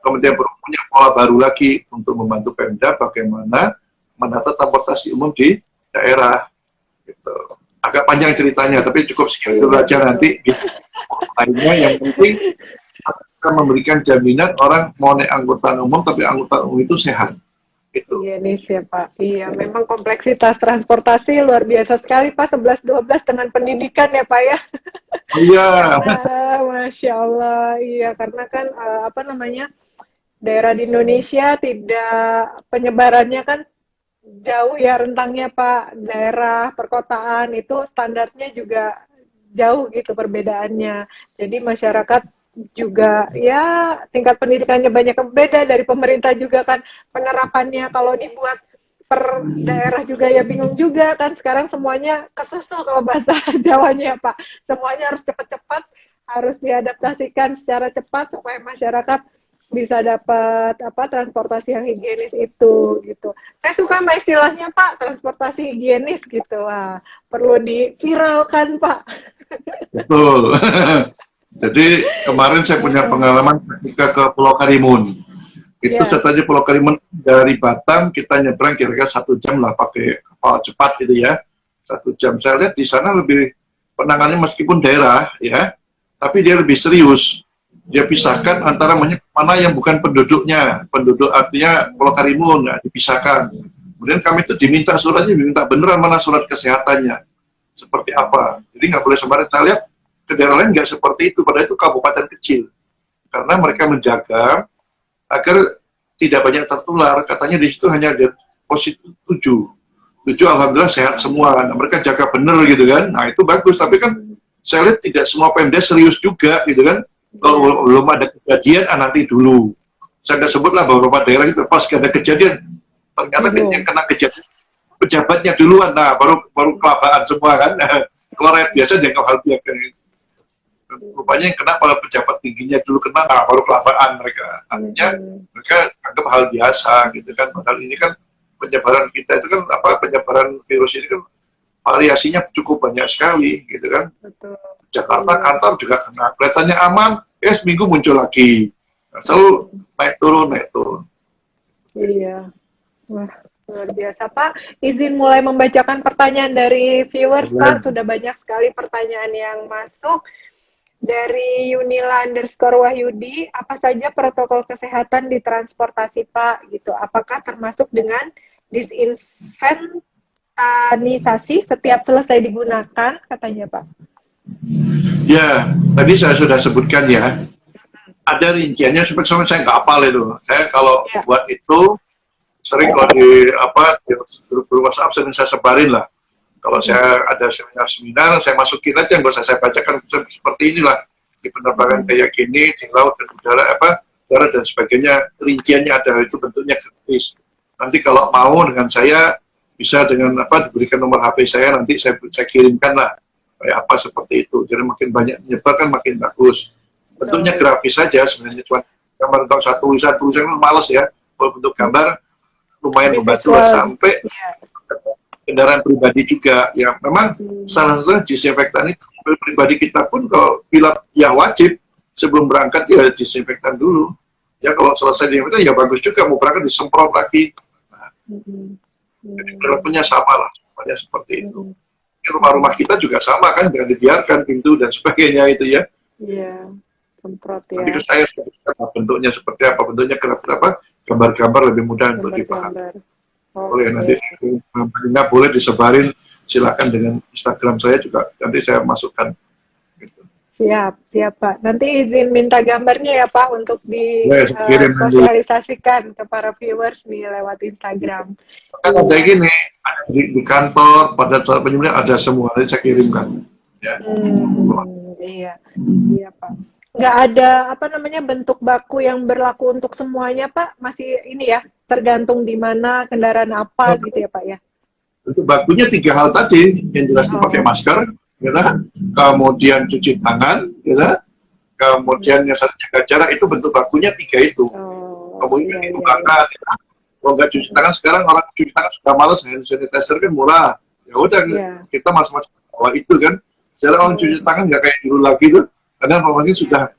Kementerian Perhubungan punya pola baru lagi untuk membantu Pemda bagaimana menata transportasi umum di daerah gitu. Agak panjang ceritanya, tapi cukup sekian dulu aja, nanti lainnya yang penting kita memberikan jaminan orang mau naik angkutan umum tapi angkutan umum itu sehat. Itu. Higienis ya Pak. Iya, memang kompleksitas transportasi luar biasa sekali Pak, 11-12 dengan pendidikan ya Pak ya. Iya. Masya Allah, iya karena kan daerah di Indonesia tidak, penyebarannya kan jauh ya rentangnya Pak, daerah perkotaan itu standarnya juga jauh gitu perbedaannya. Jadi masyarakat juga ya tingkat pendidikannya banyak yang beda, dari pemerintah juga kan penerapannya kalau dibuat per daerah juga ya bingung juga kan, sekarang semuanya kesusu kalau bahasa Jawanya Pak, semuanya harus cepat-cepat, harus diadaptasikan secara cepat supaya masyarakat bisa dapat transportasi yang higienis itu gitu. Saya suka sama istilahnya Pak, transportasi higienis gitu. Wah, perlu diviralkan Pak. Betul. Jadi kemarin saya punya pengalaman ketika ke Pulau Karimun. Itu ceritanya Pulau Karimun dari Batam kita nyebrang kira-kira 1 jam lah pakai kapal cepat gitu ya. 1 jam. Saya lihat di sana lebih penanganannya meskipun daerah ya, tapi dia lebih serius. Dia pisahkan antara mana yang bukan penduduknya, penduduk artinya Pulau Karimun, ya, dipisahkan. Kemudian kami itu diminta suratnya, diminta beneran mana surat kesehatannya, seperti apa. Jadi nggak boleh sembarangan. Kita lihat ke daerah lain nggak seperti itu, padahal itu kabupaten kecil. Karena mereka menjaga agar tidak banyak tertular. Katanya di situ hanya ada positif 7. 7 alhamdulillah sehat semua. Nah, mereka jaga bener gitu kan. Nah itu bagus. Tapi kan saya lihat tidak semua Pemda serius juga gitu kan. Kalau belum ada kejadian, nanti dulu. Saya nggak sebutlah beberapa daerah itu pas ada kejadian, ternyata yang kena kejadian pejabatnya duluan. Nah baru kelabaan semua kan. Kalau rakyat biasa dianggap hal biasa. Rupanya yang kena pada pejabat tingginya dulu kena, nah baru kelabaan mereka. Artinya mereka anggap hal biasa gitu kan. Padahal ini kan penyebaran kita itu kan penyebaran virus ini kan variasinya cukup banyak sekali gitu kan. Betul. Jakarta kantor juga kena, kelihatannya aman, seminggu muncul lagi. Selalu naik turun. Iya. Wah, luar biasa Pak. Izin mulai membacakan pertanyaan dari viewers Pak. Sudah banyak sekali pertanyaan yang masuk. Dari Yunila_Wahyudi, apa saja protokol kesehatan di transportasi Pak? Gitu. Apakah termasuk dengan disinfektanisasi setiap selesai digunakan? Katanya Pak. Ya, tadi saya sudah sebutkan ya. Ada rinciannya, sampai saya nggak hafal itu. Saya kalau buat itu sering kalau di grup WhatsApp sering saya sebarin lah. Kalau saya ada seminar, saya masukin aja, nggak usah saya bacakan seperti inilah. Di penerbangan kayak gini, di laut dan udara, udara dan sebagainya, rinciannya ada, itu bentuknya gratis. Nanti kalau mau dengan saya, bisa dengan diberikan nomor HP saya, nanti saya kirimkan lah. Kayak apa seperti itu. Jadi makin banyak menyebar kan makin bagus. Bentuknya grafis saja sebenarnya, cuma gambar untuk satu tulisan males ya. Kalau bentuk gambar, lumayan membantu sampai kendaraan pribadi juga. Ya memang salah satunya disinfektan itu. Mobil pribadi kita pun kalau bila yang wajib sebelum berangkat ya disinfektan dulu. Ya kalau selesai disinfektan ya bagus juga, mau berangkat disemprot lagi. Nah, jadi perilakunya sama lah, seperti itu. Rumah-rumah kita juga sama kan, jangan dibiarkan pintu dan sebagainya itu ya. Iya, semprot ya. Nanti ke saya bentuknya seperti apa, bentuknya gambar-gambar lebih mudah untuk dipahami. Boleh nanti nggak boleh disebarin, silakan dengan Instagram saya juga nanti saya masukkan. Gitu. Siap Pak. Nanti izin minta gambarnya ya Pak untuk sosialisasikan ke para viewers nih lewat Instagram. Kan ada gini, ada di kantor, pada saat penyembelihan ada semua, nanti saya kirimkan. Ya. Iya Pak. Nggak ada bentuk baku yang berlaku untuk semuanya Pak, masih ini ya, tergantung di mana kendaraan apa gitu ya Pak ya. Bentuk bakunya 3 hal tadi, yang jelas itu pakai masker, gitu, kemudian cuci tangan, gitu, kemudian yang satu jaga jarak, itu bentuk bakunya 3 itu. Kemudian digunakan, kalau nggak cuci tangan sekarang orang cuci tangan sudah malas, hand sanitizer kan murah, ya udah kita masing-masing bawa itu kan. Sekarang orang cuci tangan nggak kayak dulu lagi tuh. Karena memangnya sudah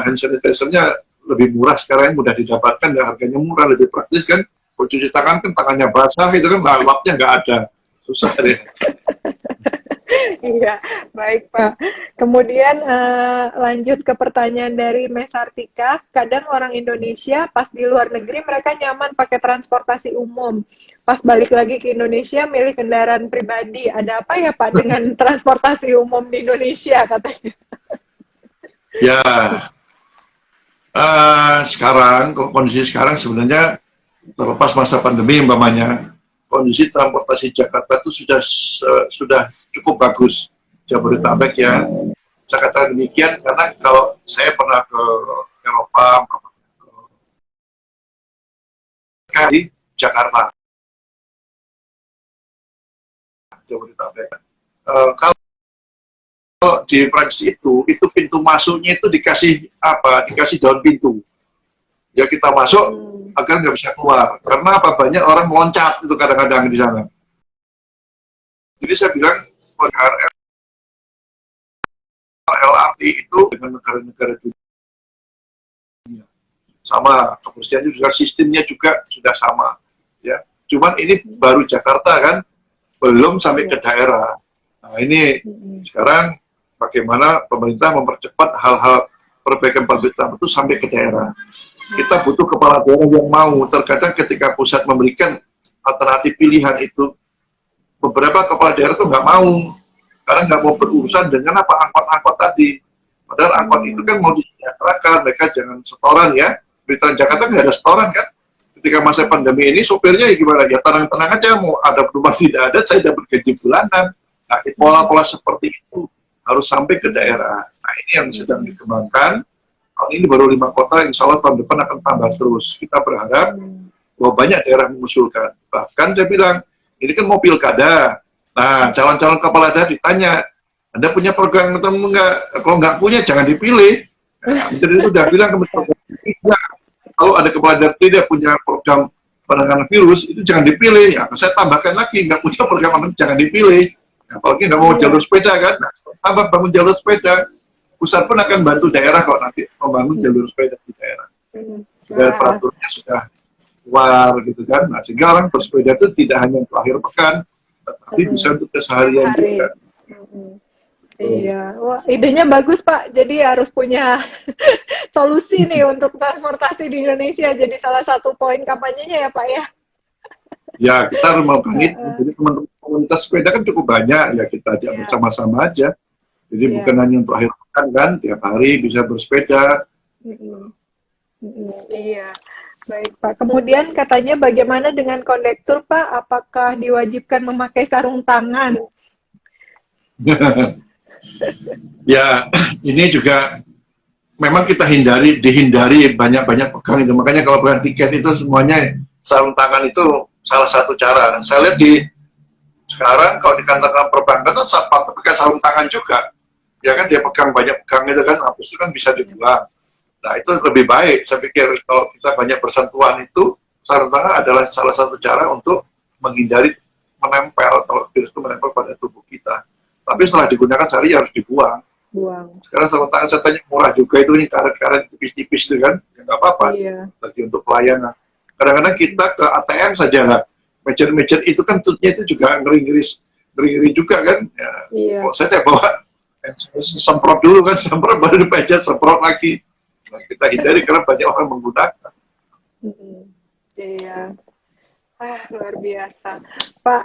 hand sanitizer-nya lebih murah sekarang, mudah didapatkan, dan harganya murah, lebih praktis kan. Kalau cuci tangan kan tangannya basah, itu kan lapnya nggak ada, susah deh. Iya, baik Pak. Kemudian lanjut ke pertanyaan dari Mesartika. Kadang orang Indonesia pas di luar negeri mereka nyaman pakai transportasi umum. Pas balik lagi ke Indonesia milih kendaraan pribadi. Ada apa ya Pak dengan transportasi umum di Indonesia katanya? Ya, sekarang kondisi sekarang sebenarnya terlepas masa pandemi umpamanya, kondisi transportasi Jakarta itu sudah cukup bagus, Jabodetabek ya. Saya katakan demikian karena kalau saya pernah ke Eropa, di Jakarta, Jabodetabek. Kalau di Prancis itu pintu masuknya itu dikasih daun pintu. Ya kita masuk agar nggak bisa keluar. Karena banyak orang meloncat itu kadang-kadang di sana. Jadi saya bilang LRT itu dengan negara-negara dunia sama, kebersihannya juga, sistemnya juga sudah sama. Ya, cuman ini baru Jakarta kan, belum sampai ke daerah. Nah ini sekarang bagaimana pemerintah mempercepat hal-hal perbaikan itu sampai ke daerah. Kita butuh kepala daerah yang mau. Terkadang ketika pusat memberikan alternatif pilihan itu, beberapa kepala daerah tuh nggak mau, karena nggak mau berurusan dengan apa angkot-angkot tadi. Padahal angkot itu kan mau disejahterakan, mereka jangan setoran ya. Di Transjakarta nggak ada setoran kan. Ketika masa pandemi ini sopirnya ya gimana ya, tenang-tenang aja, mau ada perubahan tidak ada, saya dapat gaji bulanan. Nah, pola-pola seperti itu harus sampai ke daerah. Nah, ini yang sedang dikembangkan. Tahun ini baru 5 kota, insya Allah tahun depan akan tambah terus. Kita berharap bahwa banyak daerah mengusulkan. Bahkan saya bilang, ini kan mau pilkada. Nah, calon-calon kepala daerah ditanya, Anda punya program atau enggak? Kalau nggak punya, jangan dipilih. Nah, Menteri itu sudah bilang ke Menteri, kalau ada kepala daerah tidak punya program penanganan virus, itu jangan dipilih. Ya, saya tambahkan lagi, nggak punya program apa, jangan dipilih. Nah, apalagi nggak mau jalur sepeda kan, nah, tambah bangun jalur sepeda. Pusat pun akan bantu daerah kok nanti membangun jalur sepeda di daerah. Sudah peraturannya sudah keluar gitu kan. Nah, sehingga orang bersepeda itu tidak hanya untuk akhir pekan, tapi bisa untuk keseharian juga. Iya, wah idenya bagus Pak. Jadi harus punya solusi nih untuk transportasi di Indonesia. Jadi salah satu poin kampanyenya ya Pak ya. Ya, kita harus melakukan itu. Jadi teman-teman komunitas sepeda kan cukup banyak, ya kita ajak bersama-sama aja. Jadi bukan hanya untuk akhir pekan kan, tiap hari bisa bersepeda. Iya, baik Pak. Kemudian katanya bagaimana dengan kondektur Pak? Apakah diwajibkan memakai sarung tangan? Ya, ini juga memang kita dihindari banyak-banyak pegang itu. Makanya kalau pegang tiket itu semuanya sarung tangan itu salah satu cara. Saya lihat sekarang kalau di kantor perbankan itu satpam itu pakai sarung tangan juga. Ya kan dia pegang banyak pegang itu kan, habis itu kan bisa dibuang. Nah itu lebih baik. Saya pikir kalau kita banyak bersentuhan itu, sarung tangan adalah salah satu cara untuk menghindari menempel, kalau virus itu menempel pada tubuh kita. Tapi setelah digunakan sehari harus dibuang. Sekarang sarung tangan saya tanya murah juga itu, ini karet-karet tipis-tipis itu kan, ya nggak apa-apa. Lagi untuk pelayanan. Kadang-kadang kita ke ATM saja lah, meja-meja itu kan tutnya itu juga ngeri-ngeri juga kan. Ya, saya bawa semprot dulu kan, semprot baru dipeja, semprot lagi. Nah, kita hindari karena banyak orang menggunakan. Iya. Luar biasa. Pak,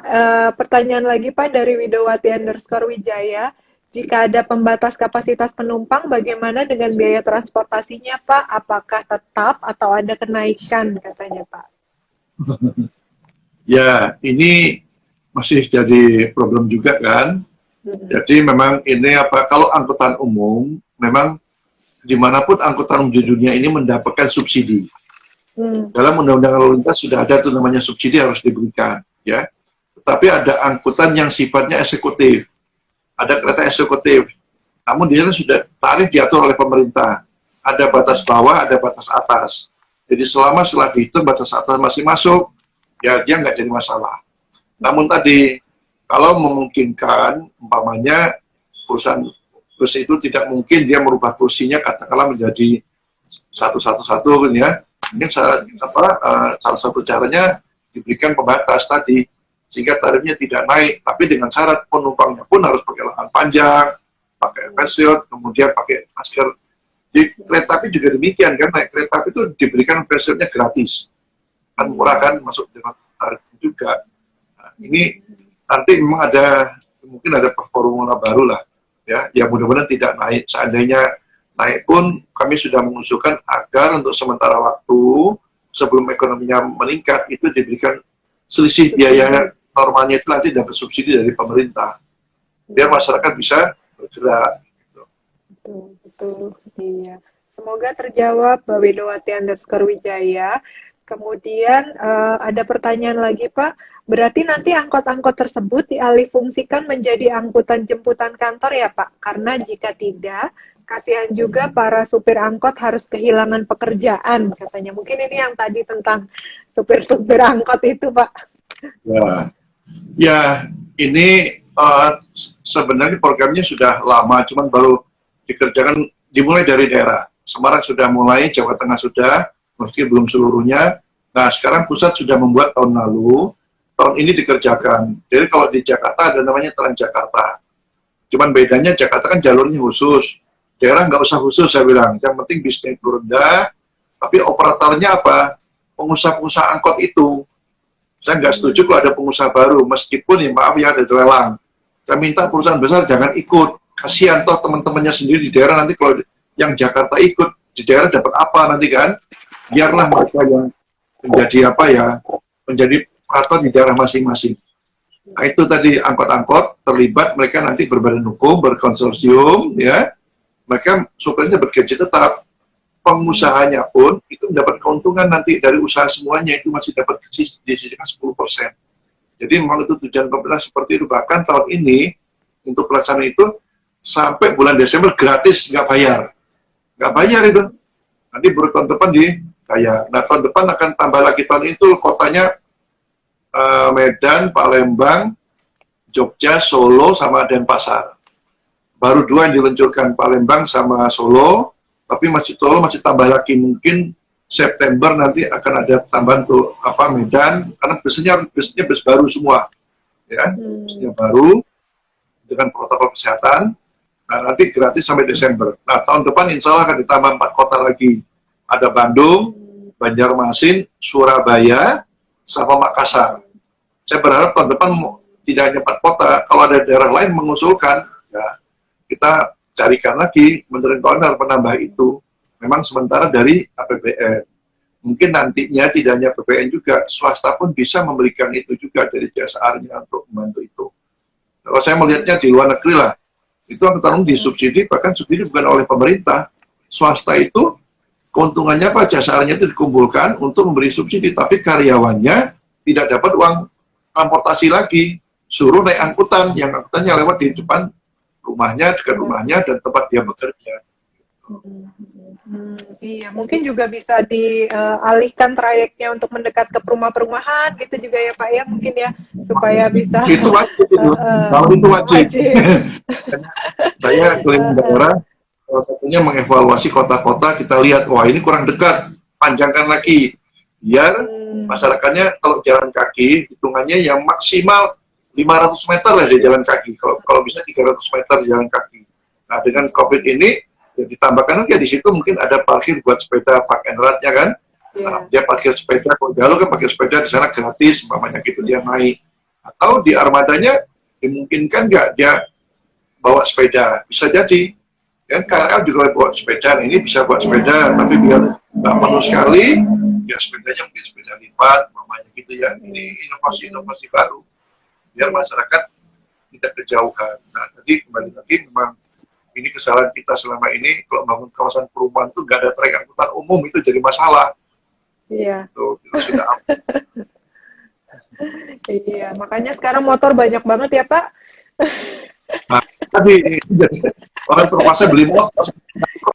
pertanyaan lagi Pak dari Widowati_Wijaya. Jika ada pembatas kapasitas penumpang, bagaimana dengan biaya transportasinya Pak? Apakah tetap atau ada kenaikan katanya Pak? Ya, ini masih jadi problem juga kan. Jadi memang ini kalau angkutan umum, memang dimanapun angkutan umum di dunia ini mendapatkan subsidi. Dalam Undang-Undang Lalu Lintas sudah ada tuh namanya subsidi harus diberikan, ya. Tetapi ada angkutan yang sifatnya eksekutif, ada kereta eksekutif. Namun di sana sudah tarif diatur oleh pemerintah. Ada batas bawah, ada batas atas. Jadi setelah dihitung batas atas masih masuk, ya dia nggak jadi masalah. Namun tadi kalau memungkinkan, umpamanya perusahaan bus itu tidak mungkin dia merubah kursinya katakanlah menjadi satu-satu ya. Mungkin salah satu caranya diberikan pembatas tadi sehingga tarifnya tidak naik, tapi dengan syarat penumpangnya pun harus pakai lengan panjang, pakai face shield, kemudian pakai masker. Di kereta api juga demikian kan, naik kereta api itu diberikan face shieldnya gratis, kan murah kan, masuk dengan tarif juga. Nah, ini nanti memang mungkin ada formula baru lah, ya mudah-mudahan tidak naik. Seandainya naik pun kami sudah mengusulkan agar untuk sementara waktu sebelum ekonominya meningkat itu diberikan selisih biaya normalnya itu nanti dapat subsidi dari pemerintah biar masyarakat bisa bergerak. Betul, iya. Semoga terjawab Mbak Widowati_Wijaya. Kemudian ada pertanyaan lagi Pak, berarti nanti angkot-angkot tersebut dialihfungsikan menjadi angkutan jemputan kantor ya Pak? Karena jika tidak, kasihan juga para supir angkot harus kehilangan pekerjaan katanya. Mungkin ini yang tadi tentang supir-supir angkot itu Pak. Ya ini sebenarnya programnya sudah lama, cuman baru dikerjakan, dimulai dari daerah. Semarang sudah mulai, Jawa Tengah sudah, meski belum seluruhnya. Nah sekarang pusat sudah membuat tahun lalu, tahun ini dikerjakan. Jadi kalau di Jakarta ada namanya Transjakarta. Cuman bedanya Jakarta kan jalurnya khusus. Daerah nggak usah khusus saya bilang, yang penting bisnya itu rendah, tapi operatornya apa? Pengusaha-pengusaha angkot itu. Saya nggak setuju kalau ada pengusaha baru, meskipun ya maaf ya ada lelang. Saya minta perusahaan besar jangan ikut. Kasihan toh teman-temannya sendiri di daerah, nanti kalau yang Jakarta ikut, di daerah dapat apa nanti kan? Biarlah mereka yang menjadi apa ya, menjadi operator di daerah masing-masing. Nah itu tadi angkot-angkot terlibat, mereka nanti berbadan hukum, berkonsorsium, ya. Mereka supaya dapat gaji tetap. Pengusahanya pun itu mendapat keuntungan nanti dari usaha semuanya, itu masih dapat gaji disisihkan 10%. Jadi memang itu tujuan pemerintah seperti itu. Bahkan tahun ini untuk pelaksanaan itu sampai bulan Desember gratis, nggak bayar itu. Nanti baru tahun depan dibayar. Nah tahun depan akan tambah lagi, tahun itu kotanya Medan, Palembang, Jogja, Solo, sama Denpasar. Baru 2 yang diluncurkan, Palembang sama Solo. Tapi Solo masih tambah lagi, mungkin September nanti akan ada tambahan tuh Medan, karena busnya bus baru semua, ya, busnya baru dengan protokol kesehatan. Nah nanti gratis sampai Desember. Nah tahun depan insya Allah akan ditambah 4 kota lagi, ada Bandung, Banjarmasin, Surabaya, sama Makassar. Saya berharap tahun depan tidak hanya 4 kota, kalau ada daerah lain mengusulkan, ya kita carikan lagi Menteri Keuangan penambah itu. Memang sementara dari APBN. Mungkin nantinya tidak hanya APBN juga, swasta pun bisa memberikan itu juga dari CSR-nya untuk membantu itu. Kalau saya melihatnya di luar negeri lah, itu angkutan umum disubsidi, bahkan subsidi bukan oleh pemerintah. Swasta itu keuntungannya apa? CSR-nya itu dikumpulkan untuk memberi subsidi, tapi karyawannya tidak dapat uang transportasi lagi. Suruh naik angkutan, yang angkutannya lewat di depan rumahnya, dekat rumahnya, dan tempat dia bekerja. Iya, mungkin juga bisa dialihkan trayeknya untuk mendekat ke perumahan gitu juga ya Pak ya, mungkin ya, supaya bisa. Itu wajib itu, kalau itu wajib. Saya keliling daerah, salah satunya mengevaluasi kota-kota, kita lihat, wah ini kurang dekat, panjangkan lagi, biar masyarakatnya kalau jalan kaki, hitungannya yang maksimal 500 meter lah di jalan kaki, kalau bisa 300 meter jalan kaki. Nah dengan COVID ini, ya ditambahkan lagi di situ mungkin ada parkir buat sepeda park and ride-nya kan. Nah, dia parkir sepeda, kalau jalur kan parkir sepeda di sana gratis, umpamanya gitu dia naik. Atau di armadanya dimungkinkan nggak dia bawa sepeda, bisa jadi. Kan KRL juga bawa sepeda, nah, ini bisa bawa sepeda, tapi biar nggak penuh sekali, ya sepedanya mungkin sepeda lipat, umpamanya gitu ya. Ini inovasi-inovasi baru, biar masyarakat tidak kejauhan. Nah, tadi kembali lagi memang ini kesalahan kita selama ini, kalau bangun kawasan perumahan itu nggak ada trayek angkutan umum, itu jadi masalah. Iya. Tuh, kita sudah Iya, makanya sekarang motor banyak banget ya Pak. nah, tadi orang terpaksa beli motor.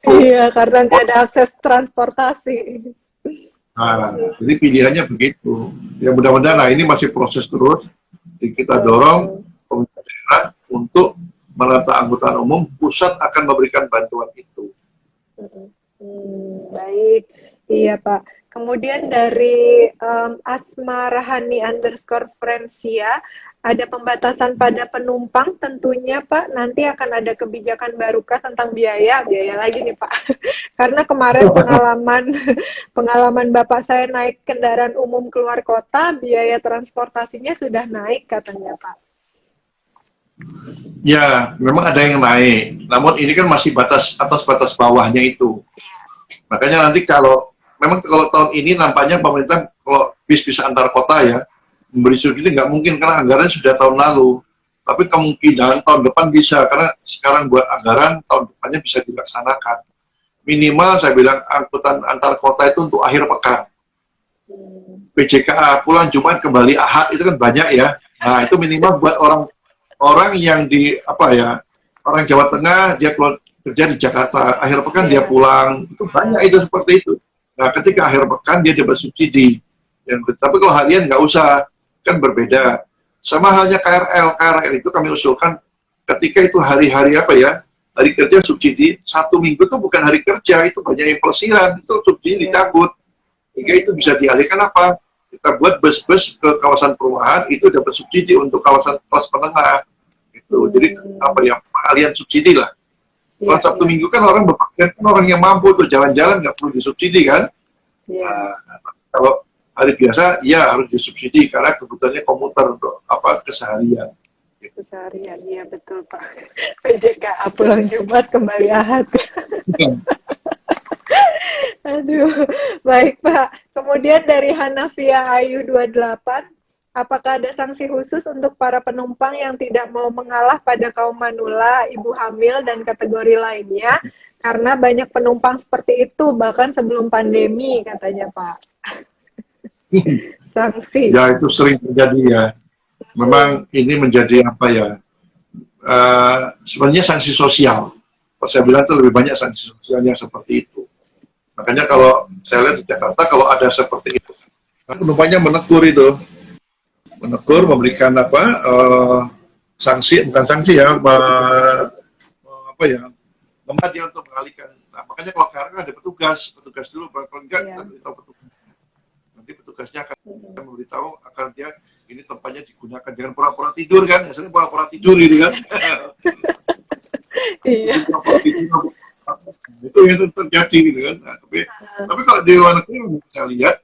Iya, karena nggak ada akses transportasi. Nah, jadi pilihannya begitu. Ya mudah-mudahan, nah ini masih proses terus. Jadi kita dorong pemerintah daerah untuk menata angkutan umum, pusat akan memberikan bantuan itu. Baik, iya Pak. Kemudian dari Asma Rahani _Frensia, ada pembatasan pada penumpang tentunya Pak, nanti akan ada kebijakan barukah tentang biaya lagi nih Pak. Karena kemarin pengalaman Bapak saya naik kendaraan umum keluar kota, biaya transportasinya sudah naik katanya Pak. Ya, memang ada yang naik. Namun ini kan masih atas batas bawahnya itu. Makanya nanti kalau tahun ini nampaknya pemerintah kalau bis bisa antar kota ya, memberi subsidi nggak mungkin karena anggarannya sudah tahun lalu. Tapi kemungkinan tahun depan bisa, karena sekarang buat anggaran, tahun depannya bisa dilaksanakan. Minimal saya bilang angkutan antar kota itu untuk akhir pekan. PJKA pulang Jumat kembali Ahad itu kan banyak ya. Nah itu minimal buat orang yang orang Jawa Tengah, dia keluar kerja di Jakarta, akhir pekan dia pulang, itu banyak itu seperti itu. Nah, ketika akhir pekan dia dapat subsidi, tapi kalau harian nggak usah, kan berbeda. Sama halnya KRL itu kami usulkan ketika itu hari-hari hari kerja subsidi, 1 minggu itu bukan hari kerja, itu banyak yang pelesiran, itu subsidi dicabut. Sehingga itu bisa dialihkan apa? Kita buat bus-bus ke kawasan perumahan, itu dapat subsidi untuk kawasan kelas menengah. Jadi pengalian subsidi lah. Kalau Sabtu Minggu kan orang bepergian, kan orang yang mampu tuh jalan-jalan nggak perlu disubsidi kan. Nah, kalau Hari biasa ya harus disubsidi karena kebutuhannya komuter untuk keseharian. Keseharian, iya betul Pak. PJKA pulang Jumat kembali Ahad. Aduh, baik Pak. Kemudian dari Hanafia Ayu 28, apakah ada sanksi khusus untuk para penumpang yang tidak mau mengalah pada kaum manula, ibu hamil, dan kategori lainnya? Karena banyak penumpang seperti itu, bahkan sebelum pandemi, katanya Pak. Sanksi. Ya itu sering terjadi ya. Memang ini menjadi sebenarnya sanksi sosial. Kalau saya bilang itu lebih banyak sanksi sosialnya seperti itu. Makanya kalau saya lihat di Jakarta kalau ada seperti itu, penumpangnya menegur itu, memberikan sanksi, bukan sanksi ya, membuat dia untuk mengalihkan. Nah, makanya kalau sekarang ada petugas dulu, kalau enggak kita beritahu petugas. Nanti petugasnya akan memberitahu akan dia ini tempatnya digunakan, jangan pura-pura tidur kan, biasanya pura-pura tidur gitu kan. Iya. Itu yang terjadi gitu kan. Nah, tapi kalau di luar negeri saya lihat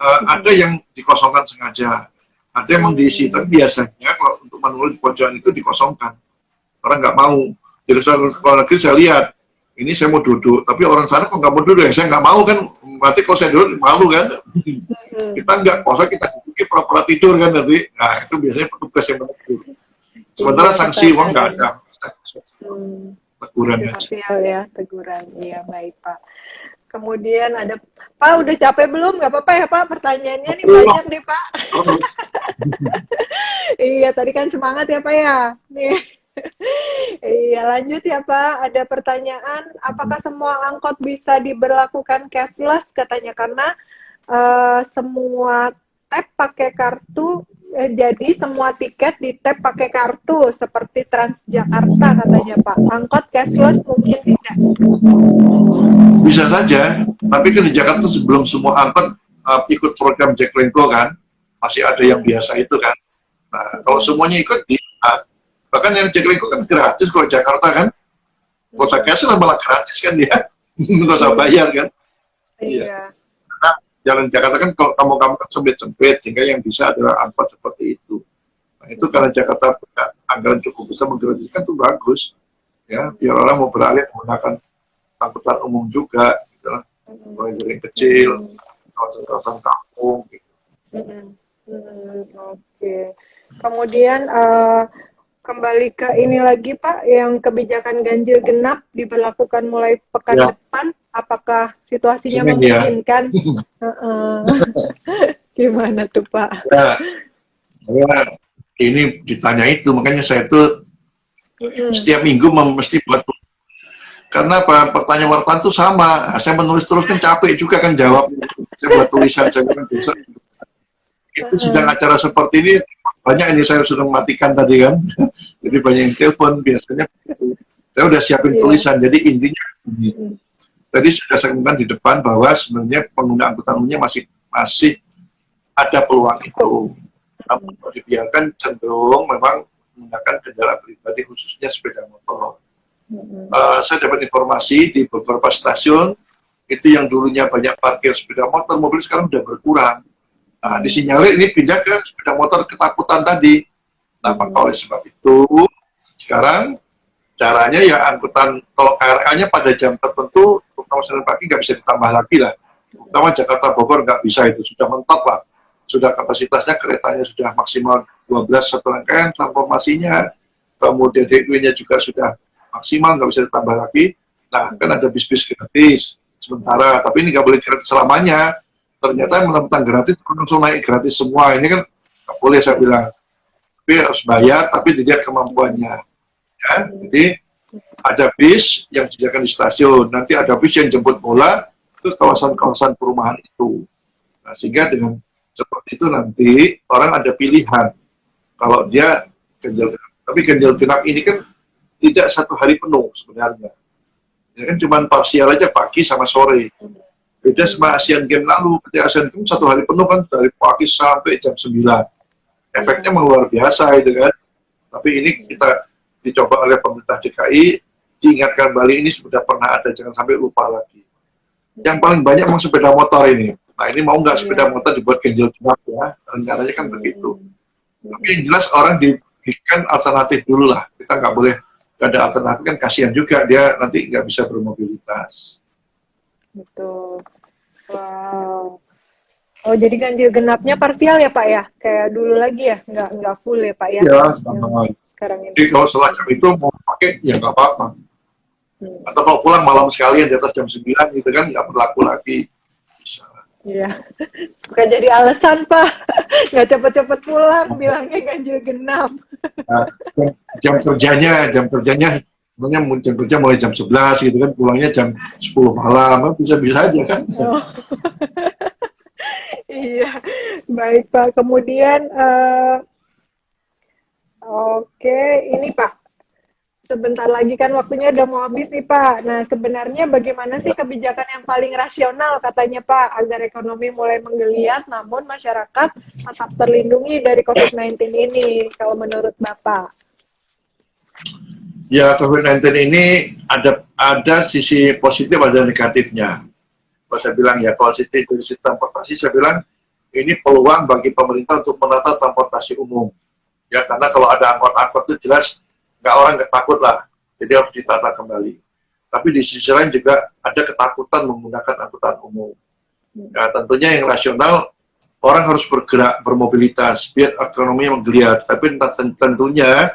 ada yang dikosongkan sengaja, ada yang diisi. Tapi biasanya kalau untuk manual di pojokan itu dikosongkan, orang nggak mau. Jadi kalau negeri saya lihat, ini saya mau duduk, tapi orang sana kok nggak mau duduk ya, saya nggak mau kan, berarti kalau saya duduk malu kan. Kita nggak kosong, kita duduk pura-pura tidur kan nanti. Nah itu biasanya petugas yang menegur. Sementara sanksi uang nggak ada. Teguran ya, teguran. Iya, baik Pak. Kemudian ada, Pak udah capek belum? Nggak apa-apa ya Pak, pertanyaannya nih banyak nih Pak. Iya, tadi kan semangat ya Pak ya. Nih. Iya, lanjut ya Pak. Ada pertanyaan, apakah semua angkot bisa diberlakukan cashless katanya, karena semua tap pakai kartu. Jadi semua tiket di tap pakai kartu seperti Transjakarta katanya Pak. Angkot cashless mungkin tidak. Bisa saja, tapi kan di Jakarta sebelum semua angkot ikut program Jaklingko kan, masih ada yang biasa itu kan. Nah, kalau semuanya ikut, bahkan yang Jaklingko kan gratis kalau Jakarta kan. Kalau saya cashless malah gratis kan dia, nggak usah bayar kan. Iya. Jalan Jakarta kan kalau kamu kan sempit-sempit, sehingga yang bisa adalah angkot seperti itu. Nah, itu karena Jakarta punya anggaran cukup besar menggratiskan itu bagus, ya biar orang mau beralih menggunakan angkutan umum juga, gitu lah. Mulai dari yang kecil, kawasan kampung. Gitu. Oke. Kemudian kembali ke ini lagi Pak, yang kebijakan ganjil genap diberlakukan mulai pekan depan, apakah situasinya memungkinkan? Gimana tuh Pak? Ya, ini ditanya itu, makanya saya itu setiap minggu mesti buat, karena pertanyaan wartawan itu sama, saya menulis terus kan capek juga kan jawab, saya buat tulisan, saya kan bisa. Itu sedang acara seperti ini, banyak ini saya sudah matikan tadi kan, jadi banyak yang telepon, biasanya saya udah siapin tulisan, jadi intinya ini. Tadi sudah saya katakan di depan bahwa sebenarnya pengguna angkutan umumnya masih ada peluang itu. Namun kalau dibiarkan cenderung memang menggunakan kendaraan pribadi, khususnya sepeda motor. Saya dapat informasi di beberapa stasiun, itu yang dulunya banyak parkir sepeda motor, mobil sekarang sudah berkurang. Nah, disinyalir ini pindah ke sepeda motor ketakutan tadi. Nah, maka oleh sebab itu, sekarang caranya ya angkutan, kalau KRL-nya pada jam tertentu, terutama Senin pagi nggak bisa ditambah lagi lah. Terutama Jakarta Bogor nggak bisa, itu sudah mentok lah. Sudah kapasitasnya, keretanya sudah maksimal 12 satu rangkaian transformasinya, kemudian DW-nya juga sudah maksimal, nggak bisa ditambah lagi. Nah, kan ada bis-bis gratis sementara, tapi ini nggak boleh gratis selamanya. Ternyata mentang gratis, langsung naik gratis semua. Ini kan nggak boleh saya bilang. Tapi harus bayar, tapi dilihat kemampuannya. Ya, jadi ada bis yang disediakan di stasiun, nanti ada bis yang jemput bola ke kawasan-kawasan perumahan itu. Nah, sehingga dengan seperti itu nanti orang ada pilihan. Kalau dia ganjil genap, tapi ganjil genap ini kan tidak satu hari penuh sebenarnya. Ya kan cuma parsial aja pagi sama sore. Beda sama Asian Games lalu, ketika Asian Games satu hari penuh kan dari pagi sampai jam 9. Efeknya luar biasa itu kan. Tapi ini kita dicoba oleh pemerintah DKI, diingatkan Bali ini sudah pernah ada, jangan sampai lupa lagi. Yang paling banyak memang sepeda motor ini. Nah ini mau nggak sepeda Iya. motor dibuat ganjil genap ya, rencananya kan begitu. Hmm. Tapi yang jelas orang diberikan alternatif dulu lah. Kita nggak boleh nggak ada alternatif kan kasihan juga dia nanti nggak bisa bermobilitas. Betul. Wow. Oh, jadi ganjil genapnya parsial ya, Pak ya? Kayak dulu lagi ya? Nggak full ya, Pak ya? Ya, Yang sama. sekarang ini. Jadi kalau semacam itu mau pakai ya nggak apa-apa. Hmm. Atau kalau pulang malam sekalian di atas jam 9 gitu kan nggak berlaku lagi. Bisa. Iya. Bukan jadi alasan, Pak. Nggak cepet-cepet pulang, bilangnya ganjil genap. Nah, jam kerjanya sebenarnya jam kerja mulai jam 11 gitu kan, pulangnya jam 10 malam, bisa-bisa aja kan. Oh, iya. Baik, Pak. Kemudian, oke, ini Pak. Sebentar lagi kan waktunya udah mau habis nih Pak. Nah sebenarnya bagaimana sih kebijakan yang paling rasional katanya Pak agar ekonomi mulai menggeliat namun masyarakat tetap terlindungi dari COVID-19 ini kalau menurut Bapak? Ya COVID-19 ini ada sisi positif ada negatifnya. Kalau saya bilang ya kalau sisi dari sisi transportasi saya bilang ini peluang bagi pemerintah untuk menata transportasi umum. Ya karena kalau ada angkot-angkot itu jelas orang nggak takut lah, jadi harus ditata kembali. Tapi di sisi lain juga ada ketakutan menggunakan angkutan umum. Ya tentunya yang rasional orang harus bergerak bermobilitas biar ekonomi menggeliat. Tapi tentunya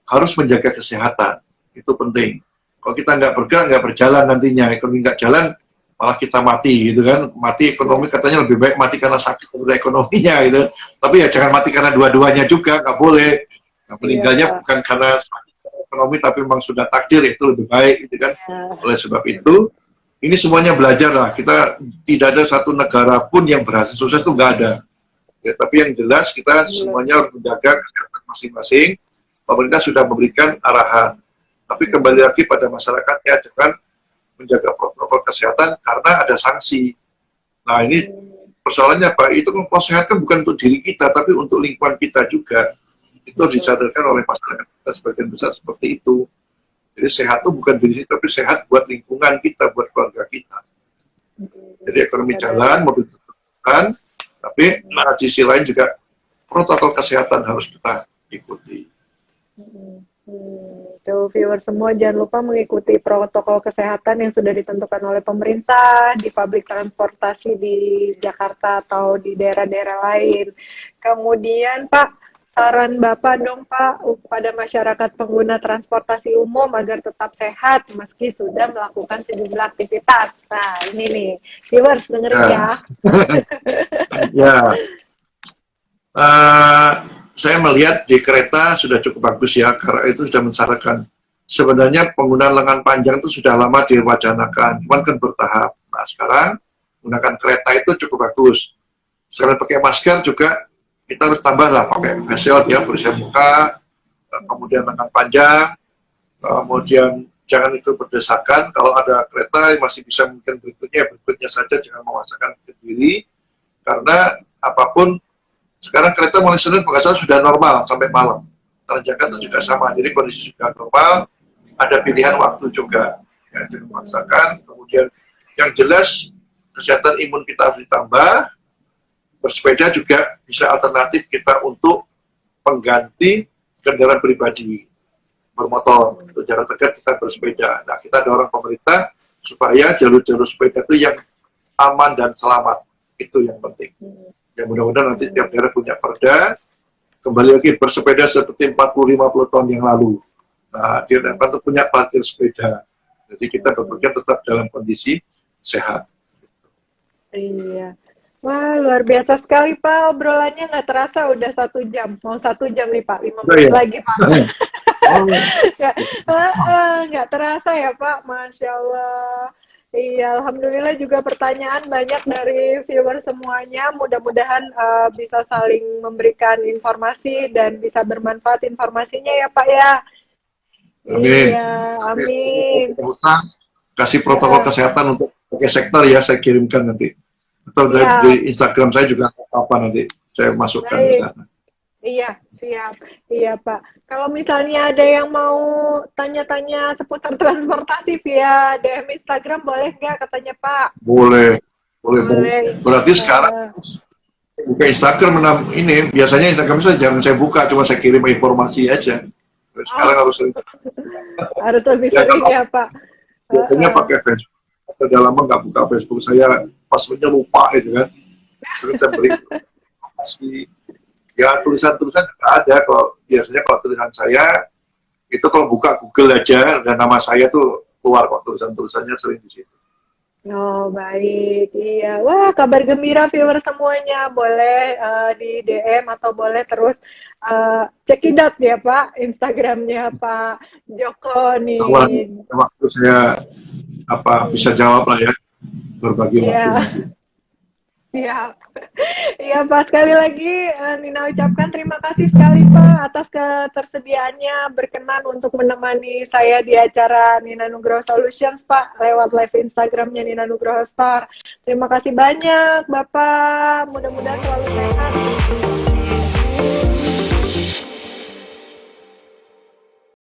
harus menjaga kesehatan, itu penting. Kalau kita nggak bergerak, nggak berjalan nantinya, ekonomi nggak jalan, malah kita mati, gitu kan. Mati ekonomi katanya lebih baik mati karena sakit daripada ekonominya, gitu. Tapi ya jangan mati karena dua-duanya juga, nggak boleh. Nah, meninggalnya bukan karena sakit ekonomi, tapi memang sudah takdir, itu lebih baik, gitu kan. Oleh sebab itu, ini semuanya belajar lah. Kita tidak ada satu negara pun yang berhasil sukses itu nggak ada. Ya, tapi yang jelas kita semuanya harus menjaga kesehatan masing-masing. Pemerintah sudah memberikan arahan. Tapi kembali lagi pada masyarakatnya dengan menjaga protokol kesehatan karena ada sanksi. Nah ini persoalannya Pak, itu kan kesehatan bukan untuk diri kita, tapi untuk lingkungan kita juga. Itu harus disadarkan oleh masyarakat kita sebagian besar seperti itu. Jadi sehat itu bukan diri kita, tapi sehat buat lingkungan kita, buat keluarga kita. Jadi ekonomi jalan, mobil jalan, tapi di sisi lain juga protokol kesehatan harus kita ikuti. Tuh viewer semua jangan lupa mengikuti protokol kesehatan yang sudah ditentukan oleh pemerintah di publik transportasi di Jakarta atau di daerah-daerah lain. Kemudian Pak, saran Bapak dong Pak pada masyarakat pengguna transportasi umum agar tetap sehat meski sudah melakukan sejumlah aktivitas. Nah ini nih, viewers dengerin ya. Ya. Saya melihat di kereta sudah cukup bagus ya, karena itu sudah mensyaratkan. Sebenarnya penggunaan lengan panjang itu sudah lama diwacanakan, cuman kan bertahap. Nah sekarang menggunakan kereta itu cukup bagus. Sekarang pakai masker juga kita harus tambah lah, pakai face shield ya, bersih muka, kemudian lengan panjang, kemudian jangan itu berdesakan. Kalau ada kereta masih bisa mungkin berikutnya saja, jangan memaksakan sendiri, karena apapun sekarang kereta mulai Senin sudah normal sampai malam. Karena Jakarta juga sama, jadi kondisi sudah normal, ada pilihan waktu juga. Ya, jangan memaksakan. Kemudian yang jelas kesehatan imun kita harus ditambah. Bersepeda juga bisa alternatif kita untuk pengganti kendaraan pribadi, bermotor. Untuk jarak dekat kita bersepeda. Nah kita dorong pemerintah supaya jalur-jalur sepeda itu yang aman dan selamat. Itu yang penting. Ya mudah-mudahan nanti tiap daerah punya perda, kembali lagi bersepeda seperti 40-50 tahun yang lalu. Nah, dia dapat punya parkir sepeda. Jadi kita berpergian tetap dalam kondisi sehat. Iya. Wah, luar biasa sekali Pak, obrolannya nggak terasa udah 1 jam. Mau 1 jam nih Pak, 5 menit lagi Pak. Nggak terasa ya Pak, Masya Allah. Iya, alhamdulillah juga pertanyaan banyak dari viewer semuanya. Mudah-mudahan bisa saling memberikan informasi dan bisa bermanfaat informasinya ya Pak ya. Amin. Iya, amin. Kasih protokol kesehatan untuk pakai sektor ya, saya kirimkan nanti. Atau di Instagram saya juga apa nanti saya masukkan ke sana. Iya, siap. Iya, Pak. Kalau misalnya ada yang mau tanya-tanya seputar transportasi via DM Instagram, boleh nggak katanya, Pak? Boleh Boleh. Boleh. Berarti sekarang buka Instagram ini biasanya Instagram saya jarang saya buka, cuma saya kirim informasi aja. Sekarang harus sering. Harus lebih Ya, sering ya Pak. biasanya pakai Facebook. Sudah lama nggak buka Facebook, saya passwordnya lupa gitu kan. Terus saya beri informasi. Ya tulisan-tulisan nggak ada. Biasanya kalau tulisan saya itu kalau buka Google aja dan nama saya tuh keluar kok tulisan-tulisannya sering di situ. Oh, baik. Iya. Wah, kabar gembira viewer semuanya. Boleh di DM atau boleh terus cekidot ya, Pak. Instagramnya Pak Joko nih. Waktu saya bisa jawab lah ya, berbagi waktu Iya. nanti. Iya. Iya Pak, sekali lagi Nina ucapkan terima kasih sekali Pak atas ketersediaannya berkenan untuk menemani saya di acara Nina Nugroho Solutions Pak lewat live Instagramnya Nina Nugroho Store. Terima kasih banyak Bapak, mudah-mudahan selalu sehat.